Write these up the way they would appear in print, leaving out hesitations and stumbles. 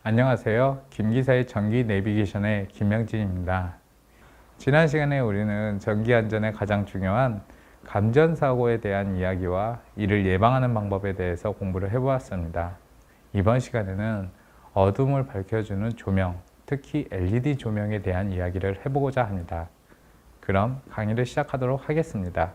안녕하세요. 김기사의 전기 내비게이션의 김명진입니다. 지난 시간에 우리는 전기 안전의 가장 중요한 감전사고에 대한 이야기와 이를 예방하는 방법에 대해서 공부를 해보았습니다. 이번 시간에는 어둠을 밝혀주는 조명, 특히 LED 조명에 대한 이야기를 해보고자 합니다. 그럼 강의를 시작하도록 하겠습니다.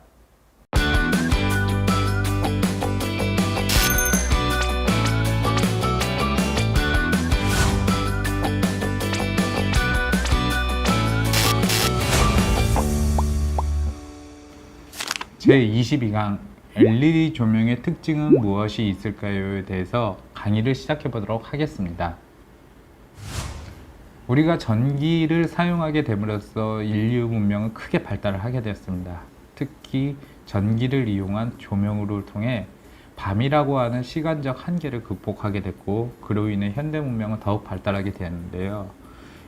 제22강 LED 조명의 특징은 무엇이 있을까요에 대해서 강의를 시작해 보도록 하겠습니다. 우리가 전기를 사용하게 됨으로써 인류 문명은 크게 발달을 하게 되었습니다. 특히 전기를 이용한 조명으로 통해 밤이라고 하는 시간적 한계를 극복하게 됐고, 그로 인해 현대 문명은 더욱 발달하게 되었는데요.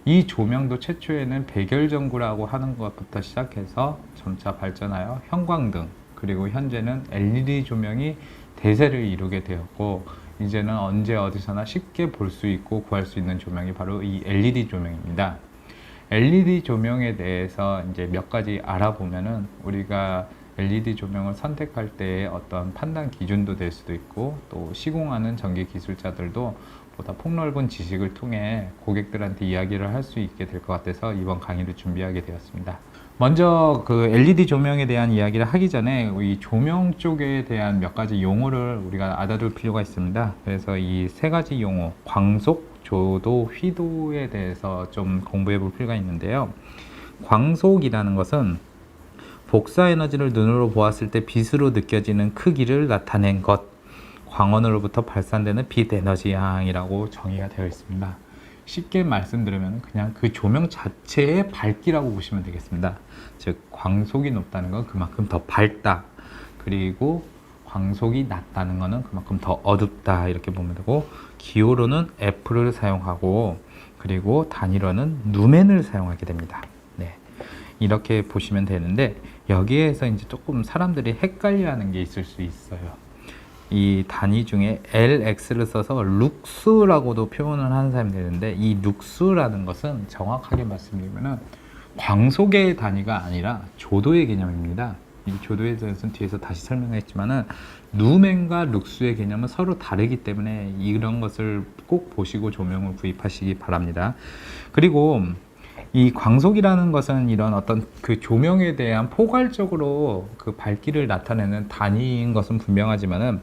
이 조명도 최초에는 백열전구라고 하는 것부터 시작해서 점차 발전하여 형광등, 그리고 현재는 LED 조명이 대세를 이루게 되었고, 이제는 언제 어디서나 쉽게 볼 수 있고 구할 수 있는 조명이 바로 이 LED 조명입니다. LED 조명에 대해서 이제 몇 가지 알아보면은 우리가 LED 조명을 선택할 때의 어떤 판단 기준도 될 수도 있고, 또 시공하는 전기 기술자들도 보다 폭넓은 지식을 통해 고객들한테 이야기를 할 수 있게 될 것 같아서 이번 강의를 준비하게 되었습니다. 먼저 그 LED 조명에 대한 이야기를 하기 전에 이 조명 쪽에 대한 몇 가지 용어를 우리가 알아둘 필요가 있습니다. 그래서 이 세 가지 용어, 광속, 조도, 휘도에 대해서 좀 공부해 볼 필요가 있는데요. 광속이라는 것은 복사 에너지를 눈으로 보았을 때 빛으로 느껴지는 크기를 나타낸 것, 광원으로부터 발산되는 빛 에너지 양이라고 정의가 되어 있습니다. 쉽게 말씀드리면 그냥 그 조명 자체의 밝기라고 보시면 되겠습니다. 즉 광속이 높다는 건 그만큼 더 밝다, 그리고 광속이 낮다는 것은 그만큼 더 어둡다, 이렇게 보면 되고, 기호로는 F를 사용하고, 그리고 단위로는 누멘을 사용하게 됩니다. 네, 이렇게 보시면 되는데, 여기에서 이제 조금 사람들이 헷갈려하는 게 있을 수 있어요. 이 단위 중에 LX를 써서 룩스라고도 표현을 하는 사람이 되는데, 이 룩스라는 것은 정확하게 말씀드리면 광속의 단위가 아니라 조도의 개념입니다. 이 조도에 대해서는 뒤에서 다시 설명했지만은 누멘과 룩스의 개념은 서로 다르기 때문에 이런 것을 꼭 보시고 조명을 구입하시기 바랍니다. 그리고 이 광속이라는 것은 이런 어떤 그 조명에 대한 포괄적으로 그 밝기를 나타내는 단위인 것은 분명하지만은,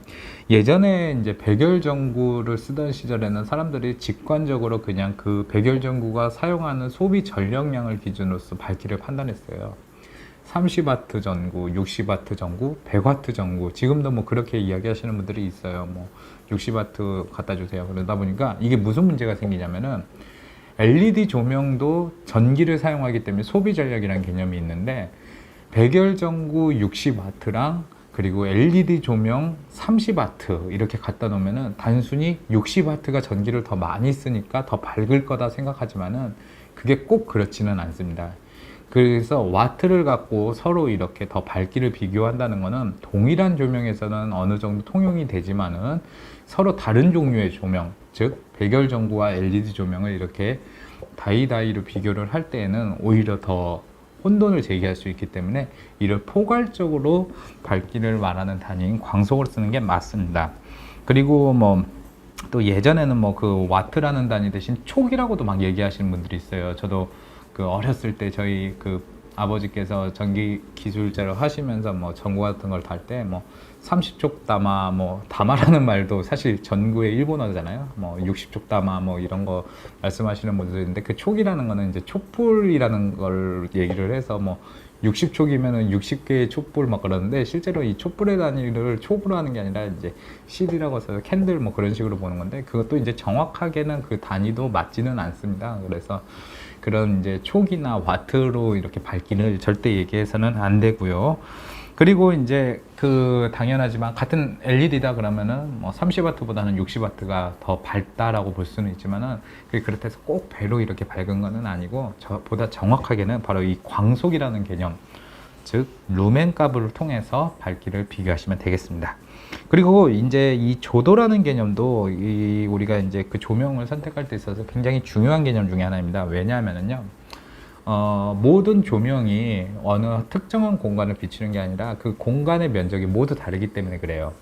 예전에 이제 백열전구를 쓰던 시절에는 사람들이 직관적으로 그냥 그 백열전구가 사용하는 소비 전력량을 기준으로서 밝기를 판단했어요. 30W 전구, 60W 전구, 100W 전구, 지금도 뭐 그렇게 이야기하시는 분들이 있어요. 뭐 60W 갖다 주세요. 그러다 보니까 이게 무슨 문제가 생기냐면은, LED 조명도 전기를 사용하기 때문에 소비 전력이라는 개념이 있는데, 백열전구 60W랑 그리고 LED 조명 30W 이렇게 갖다 놓으면은 단순히 60W가 전기를 더 많이 쓰니까 더 밝을 거다 생각하지만은 그게 꼭 그렇지는 않습니다. 그래서 와트를 갖고 서로 이렇게 더 밝기를 비교한다는 것은 동일한 조명에서는 어느 정도 통용이 되지만은 서로 다른 종류의 조명, 즉 백열전구와 LED 조명을 이렇게 다이다이로 비교를 할 때에는 오히려 더 혼돈을 제기할 수 있기 때문에 이를 포괄적으로 밝기를 말하는 단위인 광속을 쓰는 게 맞습니다. 그리고 뭐 또 예전에는 뭐 그 와트라는 단위 대신 촉이라고도 막 얘기하시는 분들이 있어요. 저도 그 어렸을 때 저희 그 아버지께서 전기 기술자를 하시면서 뭐 전구 같은 걸 달 때 뭐 30촉 담아, 뭐 담아라는 말도 사실 전구의 일본어잖아요. 뭐 60촉 담아 뭐 이런 거 말씀하시는 분들도 있는데, 그 촉이라는 거는 이제 촛불이라는 걸 얘기를 해서 뭐 60촉이면은 60개의 촛불 막 그러는데, 실제로 이 촛불의 단위를 촉으로 하는 게 아니라 이제 실이라고 해서 캔들 뭐 그런 식으로 보는 건데, 그것도 이제 정확하게는 그 단위도 맞지는 않습니다. 그래서 그런 이제 촉이나 와트로 이렇게 밝기를 절대 얘기해서는 안 되고요. 그리고 이제 그 당연하지만 같은 LED다 그러면은 뭐 30W보다는 60W가 더 밝다라고 볼 수는 있지만은, 그게 그렇다 해서 꼭 배로 이렇게 밝은 거는 아니고, 보다 정확하게는 바로 이 광속이라는 개념, 즉 루멘 값을 통해서 밝기를 비교하시면 되겠습니다. 그리고 이제 이 조도라는 개념도 우리가 이제 그 조명을 선택할 때 있어서 굉장히 중요한 개념 중에 하나입니다. 왜냐하면은요, 모든 조명이 어느 특정한 공간을 비추는 게 아니라 그 공간의 면적이 모두 다르기 때문에 그래요.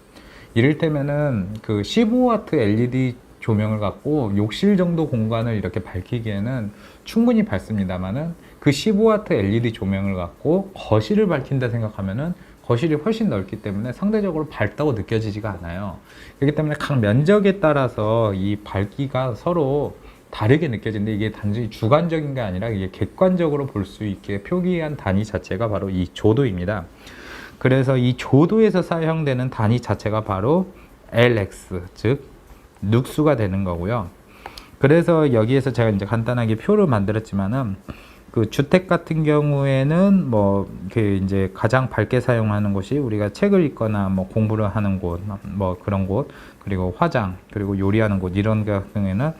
이를테면은 그 15W LED 조명을 갖고 욕실 정도 공간을 이렇게 밝히기에는 충분히 밝습니다만은 그 15W LED 조명을 갖고 거실을 밝힌다 생각하면은 거실이 훨씬 넓기 때문에 상대적으로 밝다고 느껴지지가 않아요. 그렇기 때문에 각 면적에 따라서 이 밝기가 서로 다르게 느껴지는데 이게 단순히 주관적인 게 아니라 이게 객관적으로 볼 수 있게 표기한 단위 자체가 바로 이 조도입니다. 그래서 이 조도에서 사용되는 단위 자체가 바로 LX, 즉 눅수가 되는 거고요. 그래서 여기에서 제가 이제 간단하게 표를 만들었지만은 그 주택 같은 경우에는 뭐 그 이제 가장 밝게 사용하는 곳이 우리가 책을 읽거나 뭐 공부를 하는 곳, 뭐 그런 곳, 그리고 화장, 그리고 요리하는 곳 이런 경우에는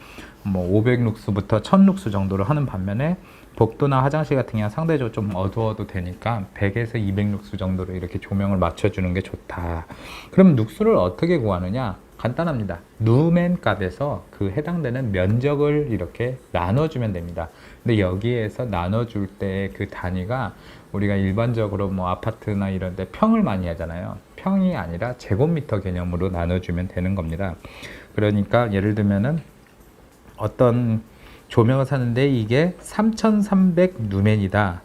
뭐 500룩스부터 1000룩스 정도를 하는 반면에 복도나 화장실 같은 경우는 상대적으로 좀 어두워도 되니까 100에서 200룩스 정도로 이렇게 조명을 맞춰주는 게 좋다. 그럼 룩스를 어떻게 구하느냐? 간단합니다. 루멘 값에서 그 해당되는 면적을 이렇게 나눠주면 됩니다. 근데 여기에서 나눠줄 때 그 단위가 우리가 일반적으로 뭐 아파트나 이런 데 평을 많이 하잖아요. 평이 아니라 제곱미터 개념으로 나눠주면 되는 겁니다. 그러니까 예를 들면은 어떤 조명을 사는데 이게 3300 루멘이다.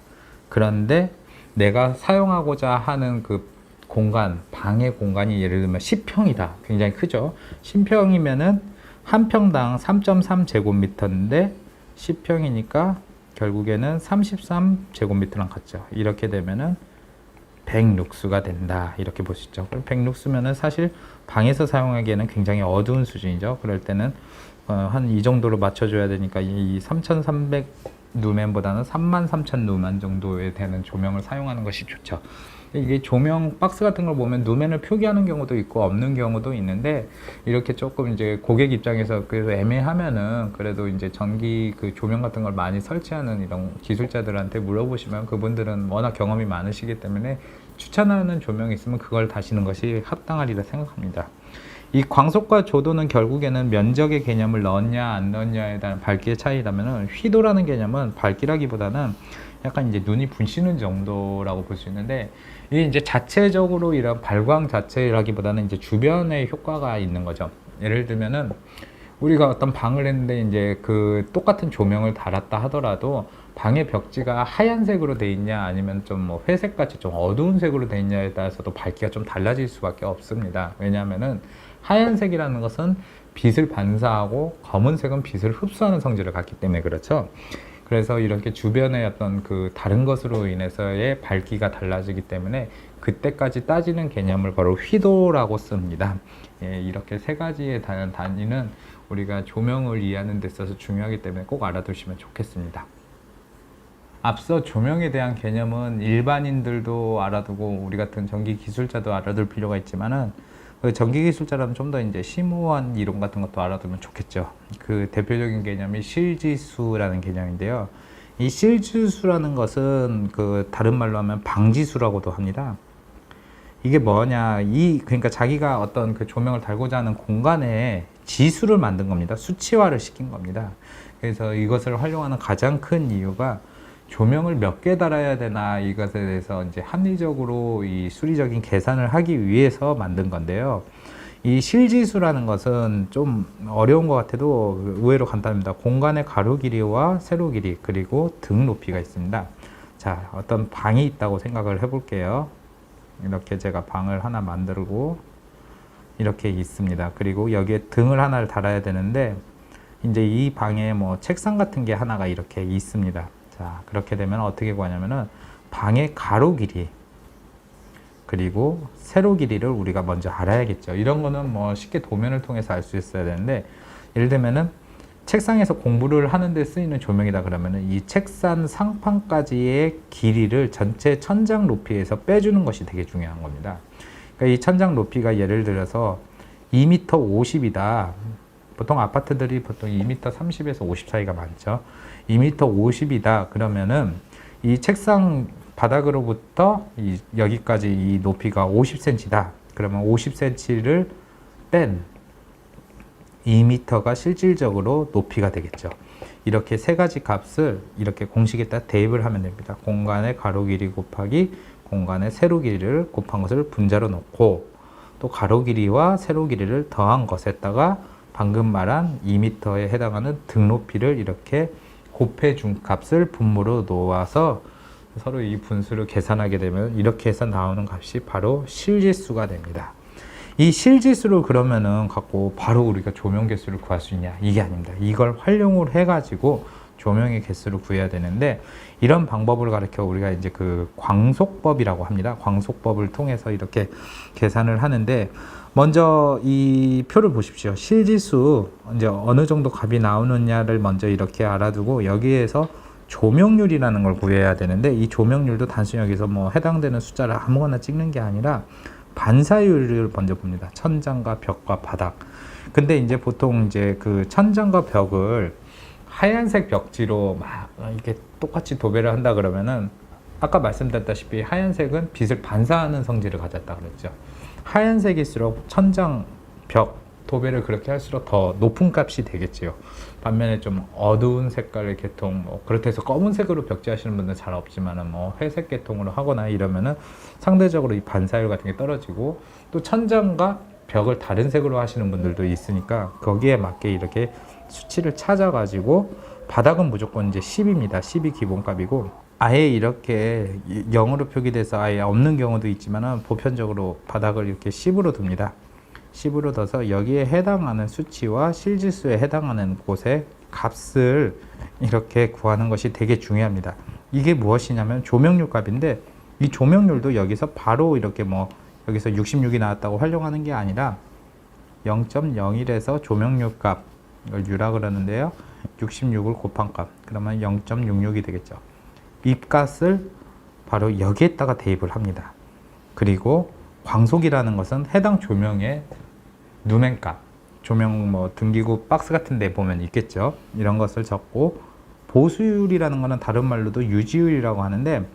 그런데 내가 사용하고자 하는 그 공간, 방의 공간이 예를 들면 10평이다. 굉장히 크죠. 10평이면은 한 평당 3.3 제곱미터인데 10평이니까 결국에는 33 제곱미터랑 같죠. 이렇게 되면은 100룩스가 된다. 이렇게 볼 수 있죠. 100룩스면은 사실 방에서 사용하기에는 굉장히 어두운 수준이죠. 그럴 때는 한 이 정도로 맞춰줘야 되니까 이 3300 루멘보다는 33,000 루멘 정도에 되는 조명을 사용하는 것이 좋죠. 이게 조명 박스 같은 걸 보면 루멘을 표기하는 경우도 있고 없는 경우도 있는데 이렇게 조금 이제 고객 입장에서 그래도 애매하면은 그래도 이제 전기 그 조명 같은 걸 많이 설치하는 이런 기술자들한테 물어보시면 그분들은 워낙 경험이 많으시기 때문에 추천하는 조명이 있으면 그걸 다시는 것이 합당하리라 생각합니다. 이 광속과 조도는 결국에는 면적의 개념을 넣었냐 안 넣었냐에 대한 밝기의 차이라면은 휘도라는 개념은 밝기라기보다는 약간 이제 눈이 부시는 정도라고 볼 수 있는데 이게 이제 자체적으로 이런 발광 자체라기보다는 이제 주변의 효과가 있는 거죠. 예를 들면은 우리가 어떤 방을 했는데 이제 그 똑같은 조명을 달았다 하더라도 방의 벽지가 하얀색으로 돼 있냐 아니면 좀 뭐 회색 같이 좀 어두운 색으로 돼 있냐에 따라서도 밝기가 좀 달라질 수밖에 없습니다. 왜냐하면은 하얀색이라는 것은 빛을 반사하고 검은색은 빛을 흡수하는 성질을 갖기 때문에 그렇죠. 그래서 이렇게 주변의 어떤 그 다른 것으로 인해서의 밝기가 달라지기 때문에 그때까지 따지는 개념을 바로 휘도라고 씁니다. 예, 이렇게 세 가지의 단위는 우리가 조명을 이해하는 데 있어서 중요하기 때문에 꼭 알아두시면 좋겠습니다. 앞서 조명에 대한 개념은 일반인들도 알아두고 우리 같은 전기 기술자도 알아둘 필요가 있지만은 그 전기 기술자라면 좀 더 이제 심오한 이론 같은 것도 알아두면 좋겠죠. 그 대표적인 개념이 실지수라는 개념인데요. 이 실지수라는 것은 그 다른 말로 하면 방지수라고도 합니다. 이게 뭐냐? 그러니까 자기가 어떤 그 조명을 달고자 하는 공간에 지수를 만든 겁니다. 수치화를 시킨 겁니다. 그래서 이것을 활용하는 가장 큰 이유가 조명을 몇 개 달아야 되나 이것에 대해서 이제 합리적으로 이 수리적인 계산을 하기 위해서 만든 건데요. 이 실지수라는 것은 좀 어려운 것 같아도 의외로 간단합니다. 공간의 가로 길이와 세로 길이 그리고 등 높이가 있습니다. 자, 어떤 방이 있다고 생각을 해볼게요. 이렇게 제가 방을 하나 만들고 이렇게 있습니다. 그리고 여기에 등을 하나를 달아야 되는데 이제 이 방에 뭐 책상 같은 게 하나가 이렇게 있습니다. 자, 그렇게 되면 어떻게 구하냐면은 방의 가로 길이 그리고 세로 길이를 우리가 먼저 알아야겠죠. 이런 거는 뭐 쉽게 도면을 통해서 알 수 있어야 되는데 예를 들면은 책상에서 공부를 하는데 쓰이는 조명이다 그러면은 이 책상 상판까지의 길이를 전체 천장 높이에서 빼주는 것이 되게 중요한 겁니다. 그러니까 이 천장 높이가 예를 들어서 2m 50이다. 보통 아파트들이 보통 2m 30에서 50 사이가 많죠. 2m 50이다. 그러면은 이 책상 바닥으로부터 여기까지 이 높이가 50cm다. 그러면 50cm를 뺀 2m가 실질적으로 높이가 되겠죠. 이렇게 세 가지 값을 이렇게 공식에다 대입을 하면 됩니다. 공간의 가로 길이 곱하기 공간의 세로 길이를 곱한 것을 분자로 넣고, 또 가로 길이와 세로 길이를 더한 것에다가 방금 말한 2m에 해당하는 등 높이를 이렇게 곱해준 값을 분모로 놓아서 서로 이 분수를 계산하게 되면 이렇게 해서 나오는 값이 바로 실지수가 됩니다. 이 실지수를 그러면은 갖고 바로 우리가 조명 개수를 구할 수 있냐? 이게 아닙니다. 이걸 활용을 해가지고 조명의 개수를 구해야 되는데, 이런 방법을 가르쳐 우리가 이제 그 광속법이라고 합니다. 광속법을 통해서 이렇게 계산을 하는데, 먼저 이 표를 보십시오. 실지수 이제 어느 정도 값이 나오느냐를 먼저 이렇게 알아두고, 여기에서 조명률이라는 걸 구해야 되는데, 이 조명률도 단순히 여기서 뭐 해당되는 숫자를 아무거나 찍는 게 아니라 반사율을 먼저 봅니다. 천장과 벽과 바닥. 근데 이제 보통 이제 그 천장과 벽을 하얀색 벽지로 막 이렇게 똑같이 도배를 한다 그러면은, 아까 말씀드렸다시피 하얀색은 빛을 반사하는 성질을 가졌다 그랬죠. 하얀색일수록 천장, 벽 도배를 그렇게 할수록 더 높은 값이 되겠지요. 반면에 좀 어두운 색깔의 계통, 뭐 그렇게 해서 검은색으로 벽지 하시는 분들은 잘 없지만은 뭐 회색 계통으로 하거나 이러면은 상대적으로 이 반사율 같은 게 떨어지고, 또 천장과 벽을 다른 색으로 하시는 분들도 있으니까 거기에 맞게 이렇게 수치를 찾아가지고, 바닥은 무조건 이제 10입니다. 10이 기본값이고, 아예 이렇게 0으로 표기돼서 아예 없는 경우도 있지만은 보편적으로 바닥을 이렇게 10으로 둡니다. 10으로 둬서 여기에 해당하는 수치와 실지수에 해당하는 곳의 값을 이렇게 구하는 것이 되게 중요합니다. 이게 무엇이냐면 조명률 값인데, 이 조명률도 여기서 바로 이렇게 뭐 여기서 66이 나왔다고 활용하는 게 아니라 0.01에서 조명률 값, 이걸 유라 그러는데요. 66을 곱한 값, 그러면 0.66이 되겠죠. 이 값을 바로 여기에다가 대입을 합니다. 그리고 광속이라는 것은 해당 조명의 누멘값, 조명 뭐 등기구 박스 같은 데 보면 있겠죠. 이런 것을 적고, 보수율이라는 것은 다른 말로도 유지율이라고 하는데,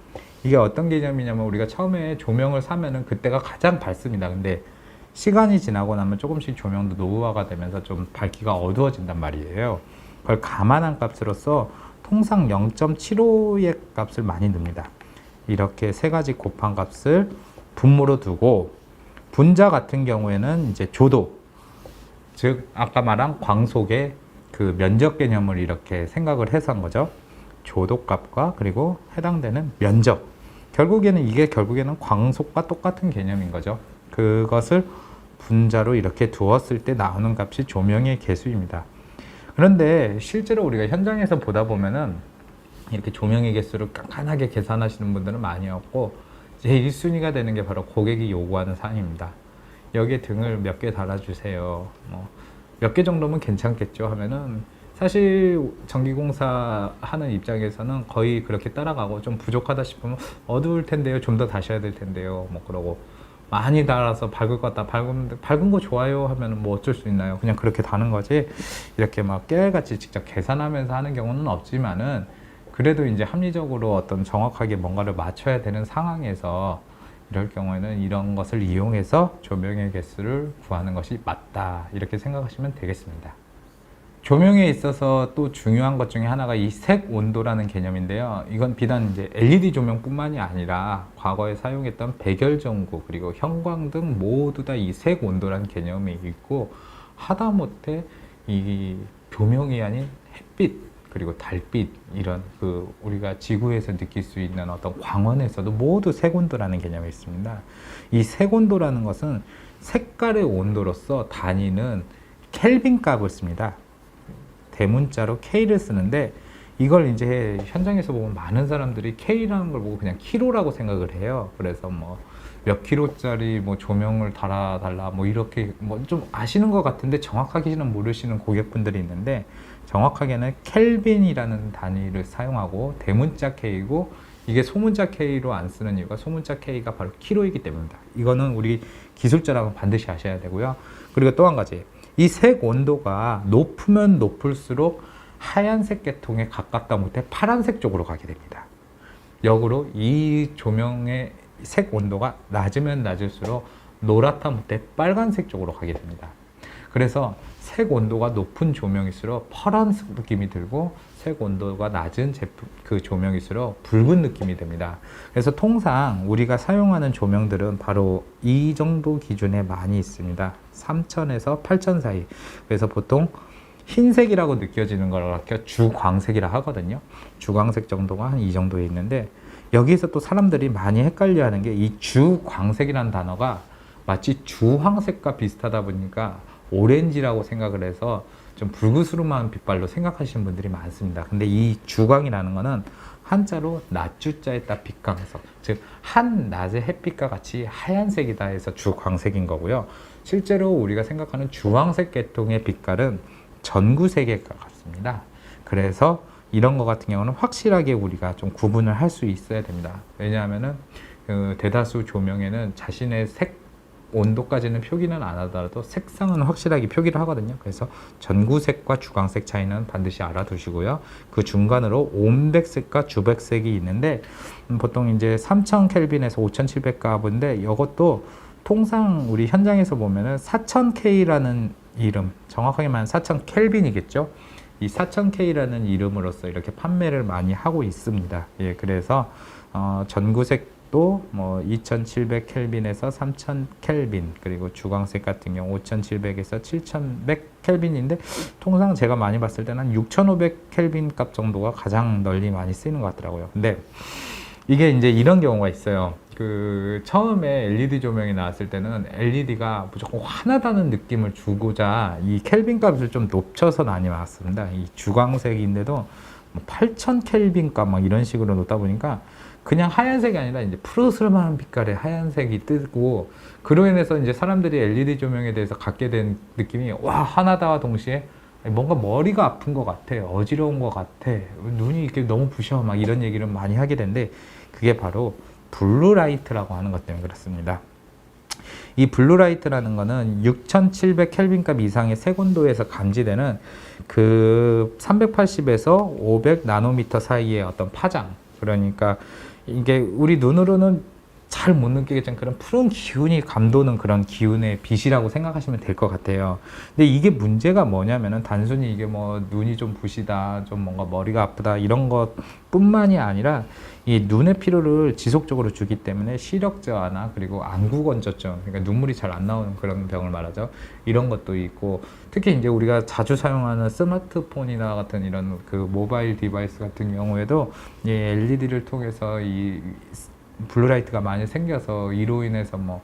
이게 어떤 개념이냐면, 우리가 처음에 조명을 사면은 그때가 가장 밝습니다. 근데 시간이 지나고 나면 조금씩 조명도 노후화가 되면서 좀 밝기가 어두워진단 말이에요. 그걸 감안한 값으로서 통상 0.75의 값을 많이 넣습니다. 이렇게 세 가지 곱한 값을 분모로 두고, 분자 같은 경우에는 이제 조도, 즉 아까 말한 광속의 그 면적 개념을 이렇게 생각을 해서 한 거죠. 조도값과 그리고 해당되는 면적, 결국에는 광속과 똑같은 개념인 거죠. 그것을 분자로 이렇게 두었을 때 나오는 값이 조명의 개수입니다. 그런데 실제로 우리가 현장에서 보다 보면은 이렇게 조명의 개수를 깐깐하게 계산하시는 분들은 많이 없고, 제일 1순위가 되는 게 바로 고객이 요구하는 사항입니다. 여기에 등을 몇 개 달아주세요. 뭐 몇 개 정도면 괜찮겠죠 하면은, 사실 전기공사 하는 입장에서는 거의 그렇게 따라가고, 좀 부족하다 싶으면 어두울 텐데요, 좀 더 다셔야 될 텐데요, 뭐 그러고, 많이 달아서 밝을 것 같다, 밝은 거 좋아요 하면은 뭐 어쩔 수 있나요? 그냥 그렇게 다는 거지, 이렇게 막 깨알같이 직접 계산하면서 하는 경우는 없지만은, 그래도 이제 합리적으로 어떤 정확하게 뭔가를 맞춰야 되는 상황에서 이럴 경우에는 이런 것을 이용해서 조명의 개수를 구하는 것이 맞다, 이렇게 생각하시면 되겠습니다. 조명에 있어서 또 중요한 것 중에 하나가 이 색 온도라는 개념인데요. 이건 비단 이제 LED 조명뿐만이 아니라 과거에 사용했던 백열전구 그리고 형광등 모두 다 이 색 온도라는 개념이 있고, 하다못해 이 조명이 아닌 햇빛 그리고 달빛, 이런 그 우리가 지구에서 느낄 수 있는 어떤 광원에서도 모두 색온도라는 개념이 있습니다. 이 색온도라는 것은 색깔의 온도로서 단위는 켈빈 값을 씁니다. 대문자로 K를 쓰는데, 이걸 이제 현장에서 보면 많은 사람들이 K라는 걸 보고 그냥 키로라고 생각을 해요. 그래서 뭐 몇 킬로짜리 뭐 조명을 달아달라 뭐 이렇게 뭐 좀 아시는 것 같은데 정확하게는 모르시는 고객분들이 있는데, 정확하게는 켈빈이라는 단위를 사용하고 대문자 K고, 이게 소문자 K로 안 쓰는 이유가 소문자 K가 바로 키로이기 때문입니다. 이거는 우리 기술자라고 반드시 아셔야 되고요. 그리고 또 한 가지, 이 색 온도가 높으면 높을수록 하얀색 계통에 가깝다 못해 파란색 쪽으로 가게 됩니다. 역으로 이 조명의 색 온도가 낮으면 낮을수록 노랗다 못해 빨간색 쪽으로 가게 됩니다. 그래서 색 온도가 높은 조명일수록 파란 느낌이 들고 색 온도가 낮은 제품 그 조명일수록 붉은 느낌이 됩니다. 그래서 통상 우리가 사용하는 조명들은 바로 이 정도 기준에 많이 있습니다. 3000에서 8000 사이. 그래서 보통 흰색이라고 느껴지는 걸 주광색이라 하거든요. 주광색 정도가 한 이 정도에 있는데, 여기서 또 사람들이 많이 헷갈려 하는 게 이 주광색이라는 단어가 마치 주황색과 비슷하다 보니까 오렌지라고 생각을 해서 좀 불그스름한 빛깔로 생각하시는 분들이 많습니다. 근데 이 주광이라는 거는 한자로 낮주자에 딱 빛광해서, 즉 한낮의 햇빛과 같이 하얀색이다 해서 주광색인 거고요. 실제로 우리가 생각하는 주황색 계통의 빛깔은 전구색에 가깝습니다. 그래서 이런 거 같은 경우는 확실하게 우리가 좀 구분을 할 수 있어야 됩니다. 왜냐하면은 대다수 조명에는 자신의 색 온도까지는 표기는 안 하더라도 색상은 확실하게 표기를 하거든요. 그래서 전구색과 주광색 차이는 반드시 알아두시고요. 그 중간으로 온백색과 주백색이 있는데, 보통 이제 3000 켈빈에서 5700 가브인데, 이것도 통상 우리 현장에서 보면은 4000K라는 이름, 정확하게 말하면 4000 켈빈이겠죠. 이 4000K라는 이름으로서 이렇게 판매를 많이 하고 있습니다. 예, 그래서 전구색도 뭐 2700 켈빈에서 3000 켈빈, 그리고 주광색 같은 경우 5700에서 7100 켈빈인데, 통상 제가 많이 봤을 때는 한 6500 켈빈 값 정도가 가장 널리 많이 쓰이는 것 같더라고요. 근데 이게 이제 이런 경우가 있어요. 처음에 LED 조명이 나왔을 때는 LED가 무조건 환하다는 느낌을 주고자 이 켈빈 값을 좀 높여서 많이 나왔습니다. 이 주광색인데도 8000 켈빈 값 막 이런 식으로 놓다 보니까 그냥 하얀색이 아니라 이제 푸르스름한 빛깔의 하얀색이 뜨고, 그로 인해서 이제 사람들이 LED 조명에 대해서 갖게 된 느낌이, 와, 하나다와 동시에 뭔가 머리가 아픈 것 같아, 어지러운 것 같아, 눈이 이렇게 너무 부셔, 막 이런 얘기를 많이 하게 되는데, 그게 바로 블루라이트라고 하는 것 때문에 그렇습니다. 이 블루라이트라는 거는 6700 켈빈 값 이상의 색온도에서 감지되는 그 380에서 500 나노미터 사이의 어떤 파장, 그러니까 이게 우리 눈으로는 잘 못 느끼겠지만 그런 푸른 기운이 감도는 그런 기운의 빛이라고 생각하시면 될 것 같아요. 근데 이게 문제가 뭐냐면은 단순히 이게 뭐 눈이 좀 부시다, 좀 뭔가 머리가 아프다 이런 것 뿐만이 아니라 이 눈의 피로를 지속적으로 주기 때문에 시력 저하나, 그리고 안구 건조증, 그러니까 눈물이 잘 안 나오는 그런 병을 말하죠. 이런 것도 있고, 특히 이제 우리가 자주 사용하는 스마트폰이나 같은 이런 그 모바일 디바이스 같은 경우에도 이 LED를 통해서 이 블루라이트가 많이 생겨서 이로 인해서 뭐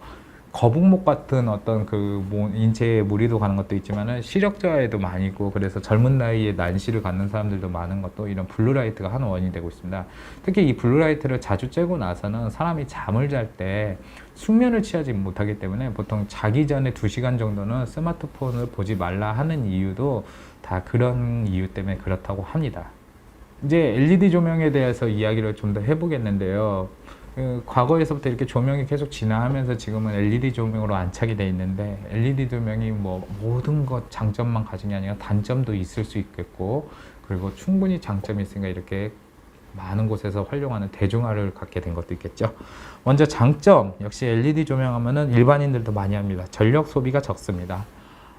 거북목 같은 어떤 그 인체에 무리도 가는 것도 있지만은 시력 저하에도 많이 있고, 그래서 젊은 나이에 난시를 갖는 사람들도 많은 것도 이런 블루라이트가 한 원인이 되고 있습니다. 특히 이 블루라이트를 자주 쬐고 나서는 사람이 잠을 잘 때 숙면을 취하지 못하기 때문에 보통 자기 전에 2시간 정도는 스마트폰을 보지 말라 하는 이유도 다 그런 이유 때문에 그렇다고 합니다. 이제 LED 조명에 대해서 이야기를 좀 더 해보겠는데요. 과거에서부터 이렇게 조명이 계속 진화하면서 지금은 LED 조명으로 안착이 돼 있는데, LED 조명이 뭐 모든 것 장점만 가진 게 아니라 단점도 있을 수 있겠고, 그리고 충분히 장점이 있으니까 이렇게 많은 곳에서 활용하는 대중화를 갖게 된 것도 있겠죠. 먼저 장점, 역시 LED 조명하면은 일반인들도 많이 합니다. 전력 소비가 적습니다.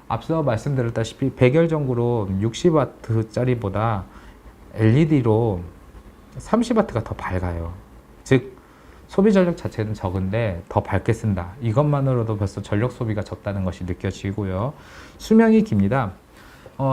앞서 말씀드렸다시피 백열전구로 60W짜리보다 LED로 30W가 더 밝아요. 즉 소비 전력 자체는 적은데 더 밝게 쓴다. 이것만으로도 벌써 전력 소비가 적다는 것이 느껴지고요. 수명이 깁니다.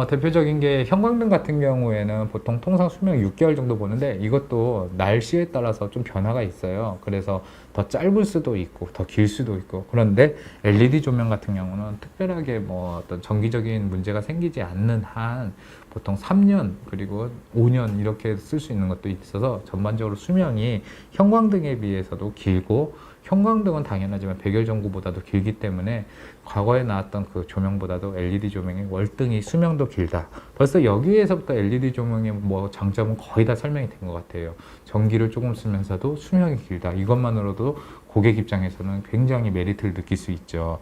대표적인 게 형광등 같은 경우에는 보통 통상 수명 6개월 정도 보는데, 이것도 날씨에 따라서 좀 변화가 있어요. 그래서 더 짧을 수도 있고 더 길 수도 있고, 그런데 LED 조명 같은 경우는 특별하게 뭐 어떤 정기적인 문제가 생기지 않는 한 보통 3년 그리고 5년 이렇게 쓸 수 있는 것도 있어서 전반적으로 수명이 형광등에 비해서도 길고, 형광등은 당연하지만 백열전구보다도 길기 때문에 과거에 나왔던 그 조명보다도 LED 조명의 월등히 수명도 길다. 벌써 여기에서부터 LED 조명의 뭐 장점은 거의 다 설명이 된 것 같아요. 전기를 조금 쓰면서도 수명이 길다. 이것만으로도 고객 입장에서는 굉장히 메리트를 느낄 수 있죠.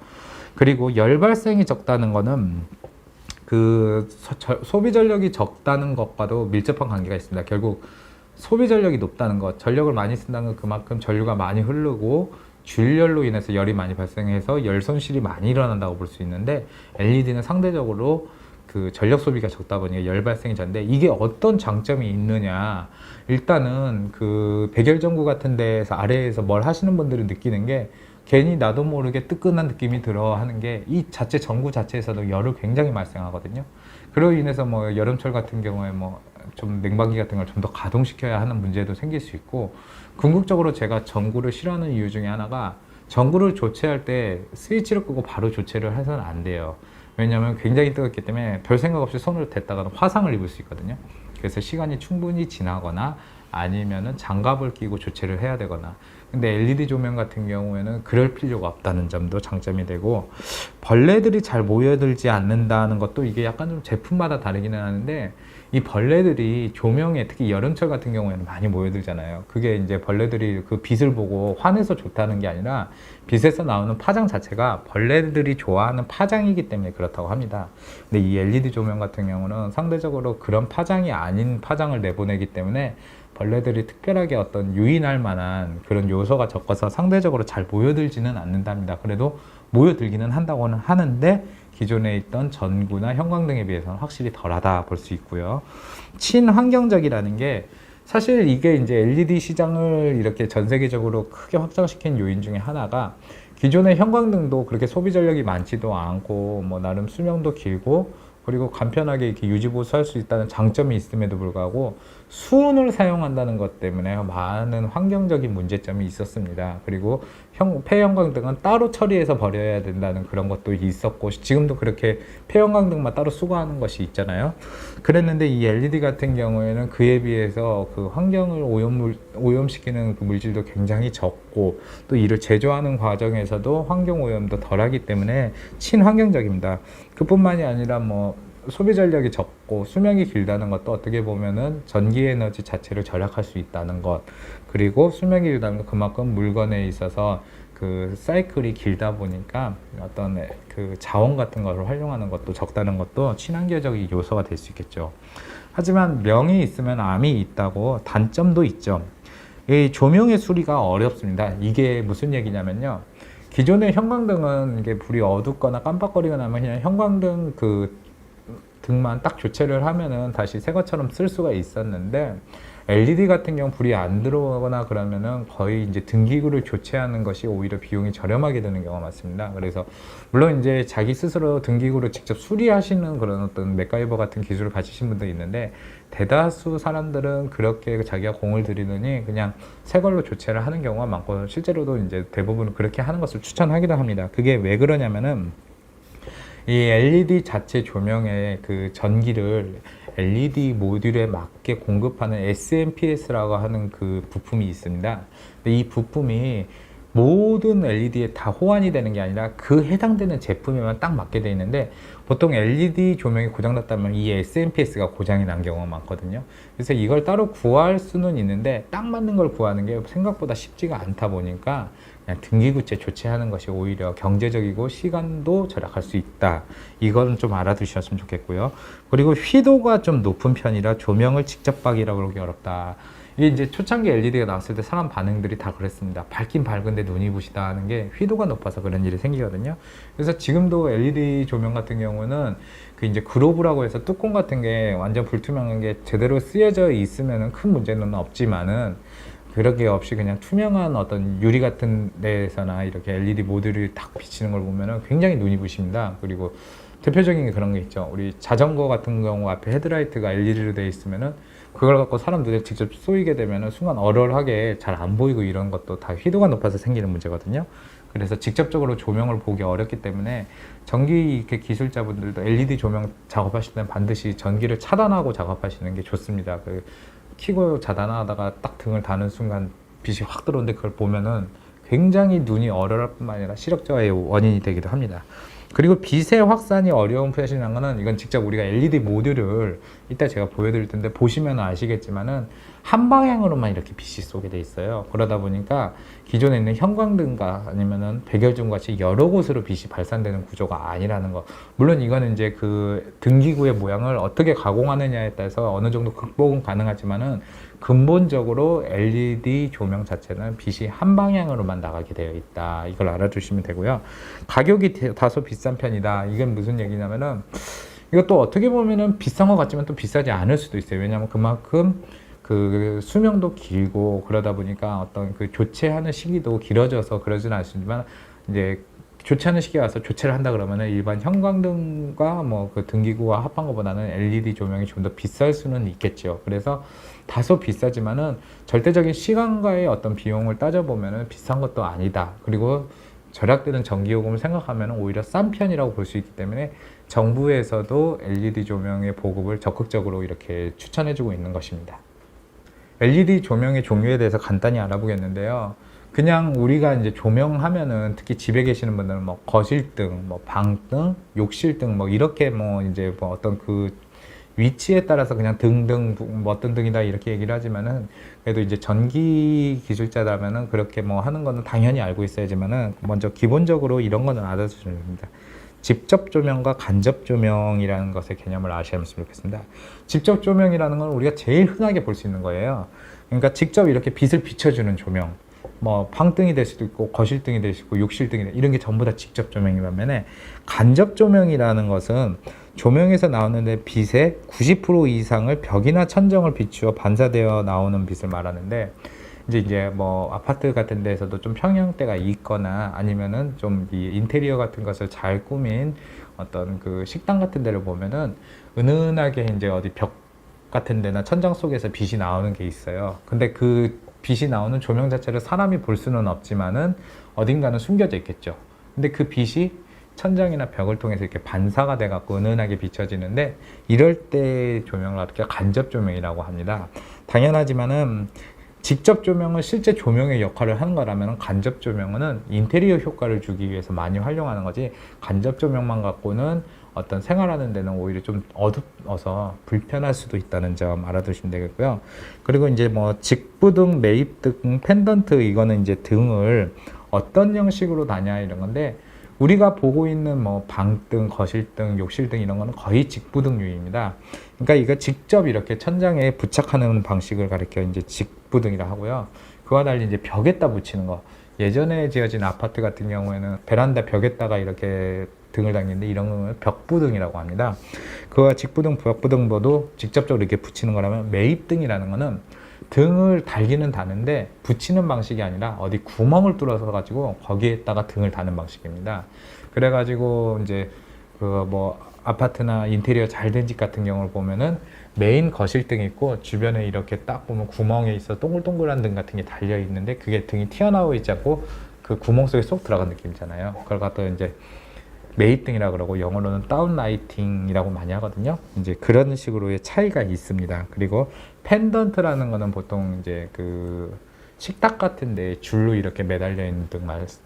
그리고 열 발생이 적다는 거는 그 소비 전력이 적다는 것과도 밀접한 관계가 있습니다. 결국 소비 전력이 높다는 것, 전력을 많이 쓴다는 건 그만큼 전류가 많이 흐르고 주일열로 인해서 열이 많이 발생해서 열 손실이 많이 일어난다고 볼 수 있는데, LED는 상대적으로 그 전력 소비가 적다 보니까 열 발생이 적은데, 이게 어떤 장점이 있느냐, 일단은 그 백열전구 같은 데에서 아래에서 뭘 하시는 분들은 느끼는 게, 괜히 나도 모르게 뜨끈한 느낌이 들어 하는 게, 이 자체 전구 자체에서도 열을 굉장히 발생하거든요. 그로 인해서 뭐 여름철 같은 경우에 뭐 좀 냉방기 같은 걸 좀 더 가동시켜야 하는 문제도 생길 수 있고, 궁극적으로 제가 전구를 싫어하는 이유 중에 하나가, 전구를 교체할 때 스위치를 끄고 바로 교체를 해서는 안 돼요. 왜냐하면 굉장히 뜨겁기 때문에 별 생각 없이 손을 댔다가는 화상을 입을 수 있거든요. 그래서 시간이 충분히 지나거나 아니면은 장갑을 끼고 교체를 해야 되거나. 근데 LED 조명 같은 경우에는 그럴 필요가 없다는 점도 장점이 되고, 벌레들이 잘 모여들지 않는다는 것도 이게 약간 좀 제품마다 다르기는 하는데, 이 벌레들이 조명에, 특히 여름철 같은 경우에는 많이 모여들잖아요. 그게 이제 벌레들이 그 빛을 보고 환해서 좋다는 게 아니라, 빛에서 나오는 파장 자체가 벌레들이 좋아하는 파장이기 때문에 그렇다고 합니다. 근데 이 LED 조명 같은 경우는 상대적으로 그런 파장이 아닌 파장을 내보내기 때문에 벌레들이 특별하게 어떤 유인할 만한 그런 요소가 적어서 상대적으로 잘 모여들지는 않는답니다. 그래도 모여들기는 한다고는 하는데, 기존에 있던 전구나 형광등에 비해서는 확실히 덜하다 볼 수 있고요. 친환경적이라는 게, 사실 이게 이제 LED 시장을 이렇게 전 세계적으로 크게 확장시킨 요인 중에 하나가, 기존의 형광등도 그렇게 소비 전력이 많지도 않고 뭐 나름 수명도 길고, 그리고 간편하게 이렇게 유지 보수할 수 있다는 장점이 있음에도 불구하고 수은을 사용한다는 것 때문에 많은 환경적인 문제점이 있었습니다. 그리고 폐형광등은 따로 처리해서 버려야 된다는 그런 것도 있었고, 지금도 그렇게 폐형광등만 따로 수거하는 것이 있잖아요. 그랬는데 이 LED 같은 경우에는 그에 비해서 그 환경을 오염시키는 그 물질도 굉장히 적고, 또 이를 제조하는 과정에서도 환경 오염도 덜하기 때문에 친환경적입니다. 그뿐만이 아니라 뭐 소비 전력이 적고 수명이 길다는 것도 어떻게 보면은 전기 에너지 자체를 절약할 수 있다는 것, 그리고 수명이 길다는 건 그만큼 물건에 있어서 그 사이클이 길다 보니까 어떤 그 자원 같은 것을 활용하는 것도 적다는 것도 친환경적인 요소가 될 수 있겠죠. 하지만 명이 있으면 암이 있다고 단점도 있죠. 이 조명의 수리가 어렵습니다. 이게 무슨 얘기냐면요, 기존의 형광등은 이게 불이 어둡거나 깜빡거리거나 하면 그냥 형광등 그 등만 딱 교체를 하면은 다시 새 것처럼 쓸 수가 있었는데, LED 같은 경우 불이 안 들어오거나 그러면은 거의 이제 등기구를 교체하는 것이 오히려 비용이 저렴하게 드는 경우가 많습니다. 그래서 물론 이제 자기 스스로 등기구를 직접 수리하시는 그런 어떤 맥가이버 같은 기술을 가지신 분도 있는데, 대다수 사람들은 그렇게 자기가 공을 들이느니 그냥 새 걸로 교체를 하는 경우가 많고, 실제로도 이제 대부분 그렇게 하는 것을 추천하기도 합니다. 그게 왜 그러냐면은, 이 LED 자체 조명의 그 전기를 LED 모듈에 맞게 공급하는 SMPS라고 하는 그 부품이 있습니다. 근데 이 부품이 모든 LED에 다 호환이 되는 게 아니라 그 해당되는 제품에만 딱 맞게 돼 있는데, 보통 LED 조명이 고장났다면 이 SMPS가 고장이 난 경우가 많거든요. 그래서 이걸 따로 구할 수는 있는데, 딱 맞는 걸 구하는 게 생각보다 쉽지가 않다 보니까 그냥 등기구체 조치하는 것이 오히려 경제적이고 시간도 절약할 수 있다. 이건 좀 알아두셨으면 좋겠고요. 그리고 휘도가 좀 높은 편이라 조명을 직접 밝이라고 그러기 어렵다. 이게 이제 초창기 LED가 나왔을 때 사람 반응들이 다 그랬습니다. 밝긴 밝은데 눈이 부시다 하는 게 휘도가 높아서 그런 일이 생기거든요. 그래서 지금도 LED 조명 같은 경우는 그 이제 그로브라고 해서 뚜껑 같은 게 완전 불투명한 게 제대로 쓰여져 있으면은 큰 문제는 없지만은, 그렇게 없이 그냥 투명한 어떤 유리 같은 데에서나 이렇게 LED 모듈이 딱 비치는 걸 보면은 굉장히 눈이 부십니다. 그리고 대표적인 게 그런 게 있죠. 우리 자전거 같은 경우 앞에 헤드라이트가 LED로 되어 있으면은 그걸 갖고 사람 눈에 직접 쏘이게 되면은 순간 얼얼하게 잘 안 보이고, 이런 것도 다 휘도가 높아서 생기는 문제거든요. 그래서 직접적으로 조명을 보기 어렵기 때문에 전기 이렇게 기술자분들도 LED 조명 작업하실 때는 반드시 전기를 차단하고 작업하시는 게 좋습니다. 켜고 차단하다가 딱 등을 다는 순간 빛이 확 들어오는데, 그걸 보면은 굉장히 눈이 얼얼할 뿐만 아니라 시력저하의 원인이 되기도 합니다. 그리고 빛의 확산이 어려운 표시라는 거는, 이건 직접 우리가 LED 모듈을 이따 제가 보여드릴 텐데 보시면 아시겠지만은, 한 방향으로만 이렇게 빛이 쏘게 돼 있어요. 그러다 보니까 기존에 있는 형광등과 아니면은 백열등 같이 여러 곳으로 빛이 발산되는 구조가 아니라는 거. 물론 이거는 이제 그 등기구의 모양을 어떻게 가공하느냐에 따라서 어느 정도 극복은 가능하지만은 근본적으로 LED 조명 자체는 빛이 한 방향으로만 나가게 되어 있다. 이걸 알아두시면 되고요. 가격이 다소 비싼 편이다. 이건 무슨 얘기냐면은 이것도 어떻게 보면은 비싼 것 같지만 또 비싸지 않을 수도 있어요. 왜냐하면 그만큼 그 수명도 길고 그러다 보니까 어떤 그 교체하는 시기도 길어져서 그러지는 않지만 이제 교체하는 시기에 와서 교체를 한다 그러면은 일반 형광등과 뭐 그 등기구와 합한 것보다는 LED 조명이 좀 더 비쌀 수는 있겠죠. 그래서 다소 비싸지만은 절대적인 시간과의 어떤 비용을 따져보면은 비싼 것도 아니다. 그리고 절약되는 전기요금을 생각하면 오히려 싼 편이라고 볼 수 있기 때문에 정부에서도 LED 조명의 보급을 적극적으로 이렇게 추천해주고 있는 것입니다. LED 조명의 종류에 대해서 간단히 알아보겠는데요. 그냥 우리가 이제 조명하면은 특히 집에 계시는 분들은 뭐 거실등, 뭐 방등, 욕실등 뭐 이렇게 뭐 이제 뭐 어떤 그 위치에 따라서 그냥 등등 뭐 어떤 등이다 이렇게 얘기를 하지만은 그래도 이제 전기 기술자라면은 그렇게 뭐 하는 거는 당연히 알고 있어야지만은 먼저 기본적으로 이런 거는 알아주셔야 됩니다. 직접 조명과 간접 조명이라는 것의 개념을 아시면 좋겠습니다. 직접 조명이라는 건 우리가 제일 흔하게 볼 수 있는 거예요. 그러니까 직접 이렇게 빛을 비춰주는 조명. 뭐 방등이 될 수도 있고 거실등이 될 수도 있고 욕실등이 이런 게 전부 다 직접 조명이 반면에 간접 조명이라는 것은 조명에서 나오는 빛의 90% 이상을 벽이나 천정을 비추어 반사되어 나오는 빛을 말하는데 이제 뭐 아파트 같은 데에서도 좀 평형대가 있거나 아니면은 좀 이 인테리어 같은 것을 잘 꾸민 어떤 그 식당 같은 데를 보면은 은은하게 이제 어디 벽 같은 데나 천장 속에서 빛이 나오는 게 있어요. 근데 그 빛이 나오는 조명 자체를 사람이 볼 수는 없지만은 어딘가는 숨겨져 있겠죠. 근데 그 빛이 천장이나 벽을 통해서 이렇게 반사가 돼 갖고 은은하게 비춰지는데 이럴 때 조명을 어떻게 간접 조명이라고 합니다. 당연하지만은 직접 조명은 실제 조명의 역할을 하는 거라면 간접 조명은 인테리어 효과를 주기 위해서 많이 활용하는 거지 간접 조명만 갖고는 어떤 생활하는 데는 오히려 좀 어둡어서 불편할 수도 있다는 점 알아두시면 되겠고요. 그리고 이제 뭐 직부등, 매입등, 펜던트 이거는 이제 등을 어떤 형식으로 다냐 이런 건데 우리가 보고 있는 뭐 방등, 거실등, 욕실등 이런 거는 거의 직부등류입니다. 그러니까 이거 직접 이렇게 천장에 부착하는 방식을 가리켜 이제 직부등이라 하고요. 그와 달리 이제 벽에다 붙이는 거. 예전에 지어진 아파트 같은 경우에는 베란다 벽에다가 이렇게 등을 달리는데 이런 거는 벽부등이라고 합니다. 그와 직부등, 벽부등보도 직접적으로 이렇게 붙이는 거라면 매입등이라는 거는 등을 달기는 다는데 붙이는 방식이 아니라 어디 구멍을 뚫어서 가지고 거기에다가 등을 다는 방식입니다. 그래가지고 이제 그 뭐 아파트나 인테리어 잘 된 집 같은 경우를 보면은 메인 거실등이 있고 주변에 이렇게 딱 보면 구멍에 있어 동글동글한 등 같은 게 달려 있는데 그게 등이 튀어나오고 있지 않고 그 구멍 속에 쏙 들어간 느낌이잖아요. 그걸 갖다 이제 매입등이라고 그러고 영어로는 다운라이팅이라고 많이 하거든요. 이제 그런 식으로의 차이가 있습니다. 그리고 펜던트라는 거는 보통 이제 그 식탁 같은 데 줄로 이렇게 매달려 있는 등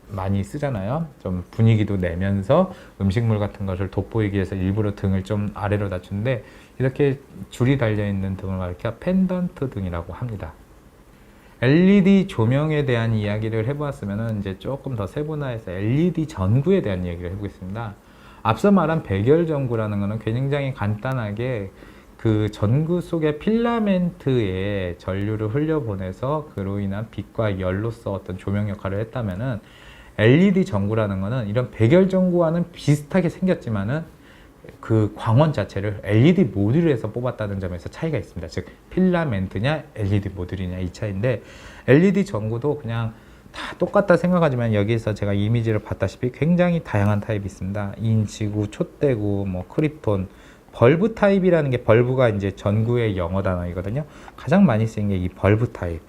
많이 쓰잖아요. 좀 분위기도 내면서 음식물 같은 것을 돋보이기 위해서 일부러 등을 좀 아래로 낮추는데 이렇게 줄이 달려 있는 등을 가리켜 펜던트 등이라고 합니다. LED 조명에 대한 이야기를 해보았으면 이제 조금 더 세분화해서 LED 전구에 대한 이야기를 해보겠습니다. 앞서 말한 백열 전구라는 것은 굉장히 간단하게 그 전구 속의 필라멘트에 전류를 흘려보내서 그로 인한 빛과 열로서 어떤 조명 역할을 했다면은 LED 전구라는 것은 이런 백열 전구와는 비슷하게 생겼지만은 그 광원 자체를 LED 모듈에서 뽑았다는 점에서 차이가 있습니다. 즉 필라멘트냐 LED 모듈이냐 이 차이인데 LED 전구도 그냥 다 똑같다 생각하지만 여기에서 제가 이미지를 봤다시피 굉장히 다양한 타입이 있습니다. 인치구, 촛대구, 뭐 크립톤, 벌브 타입이라는 게 벌브가 이제 전구의 영어 단어이거든요. 가장 많이 쓰인 게 이 벌브 타입.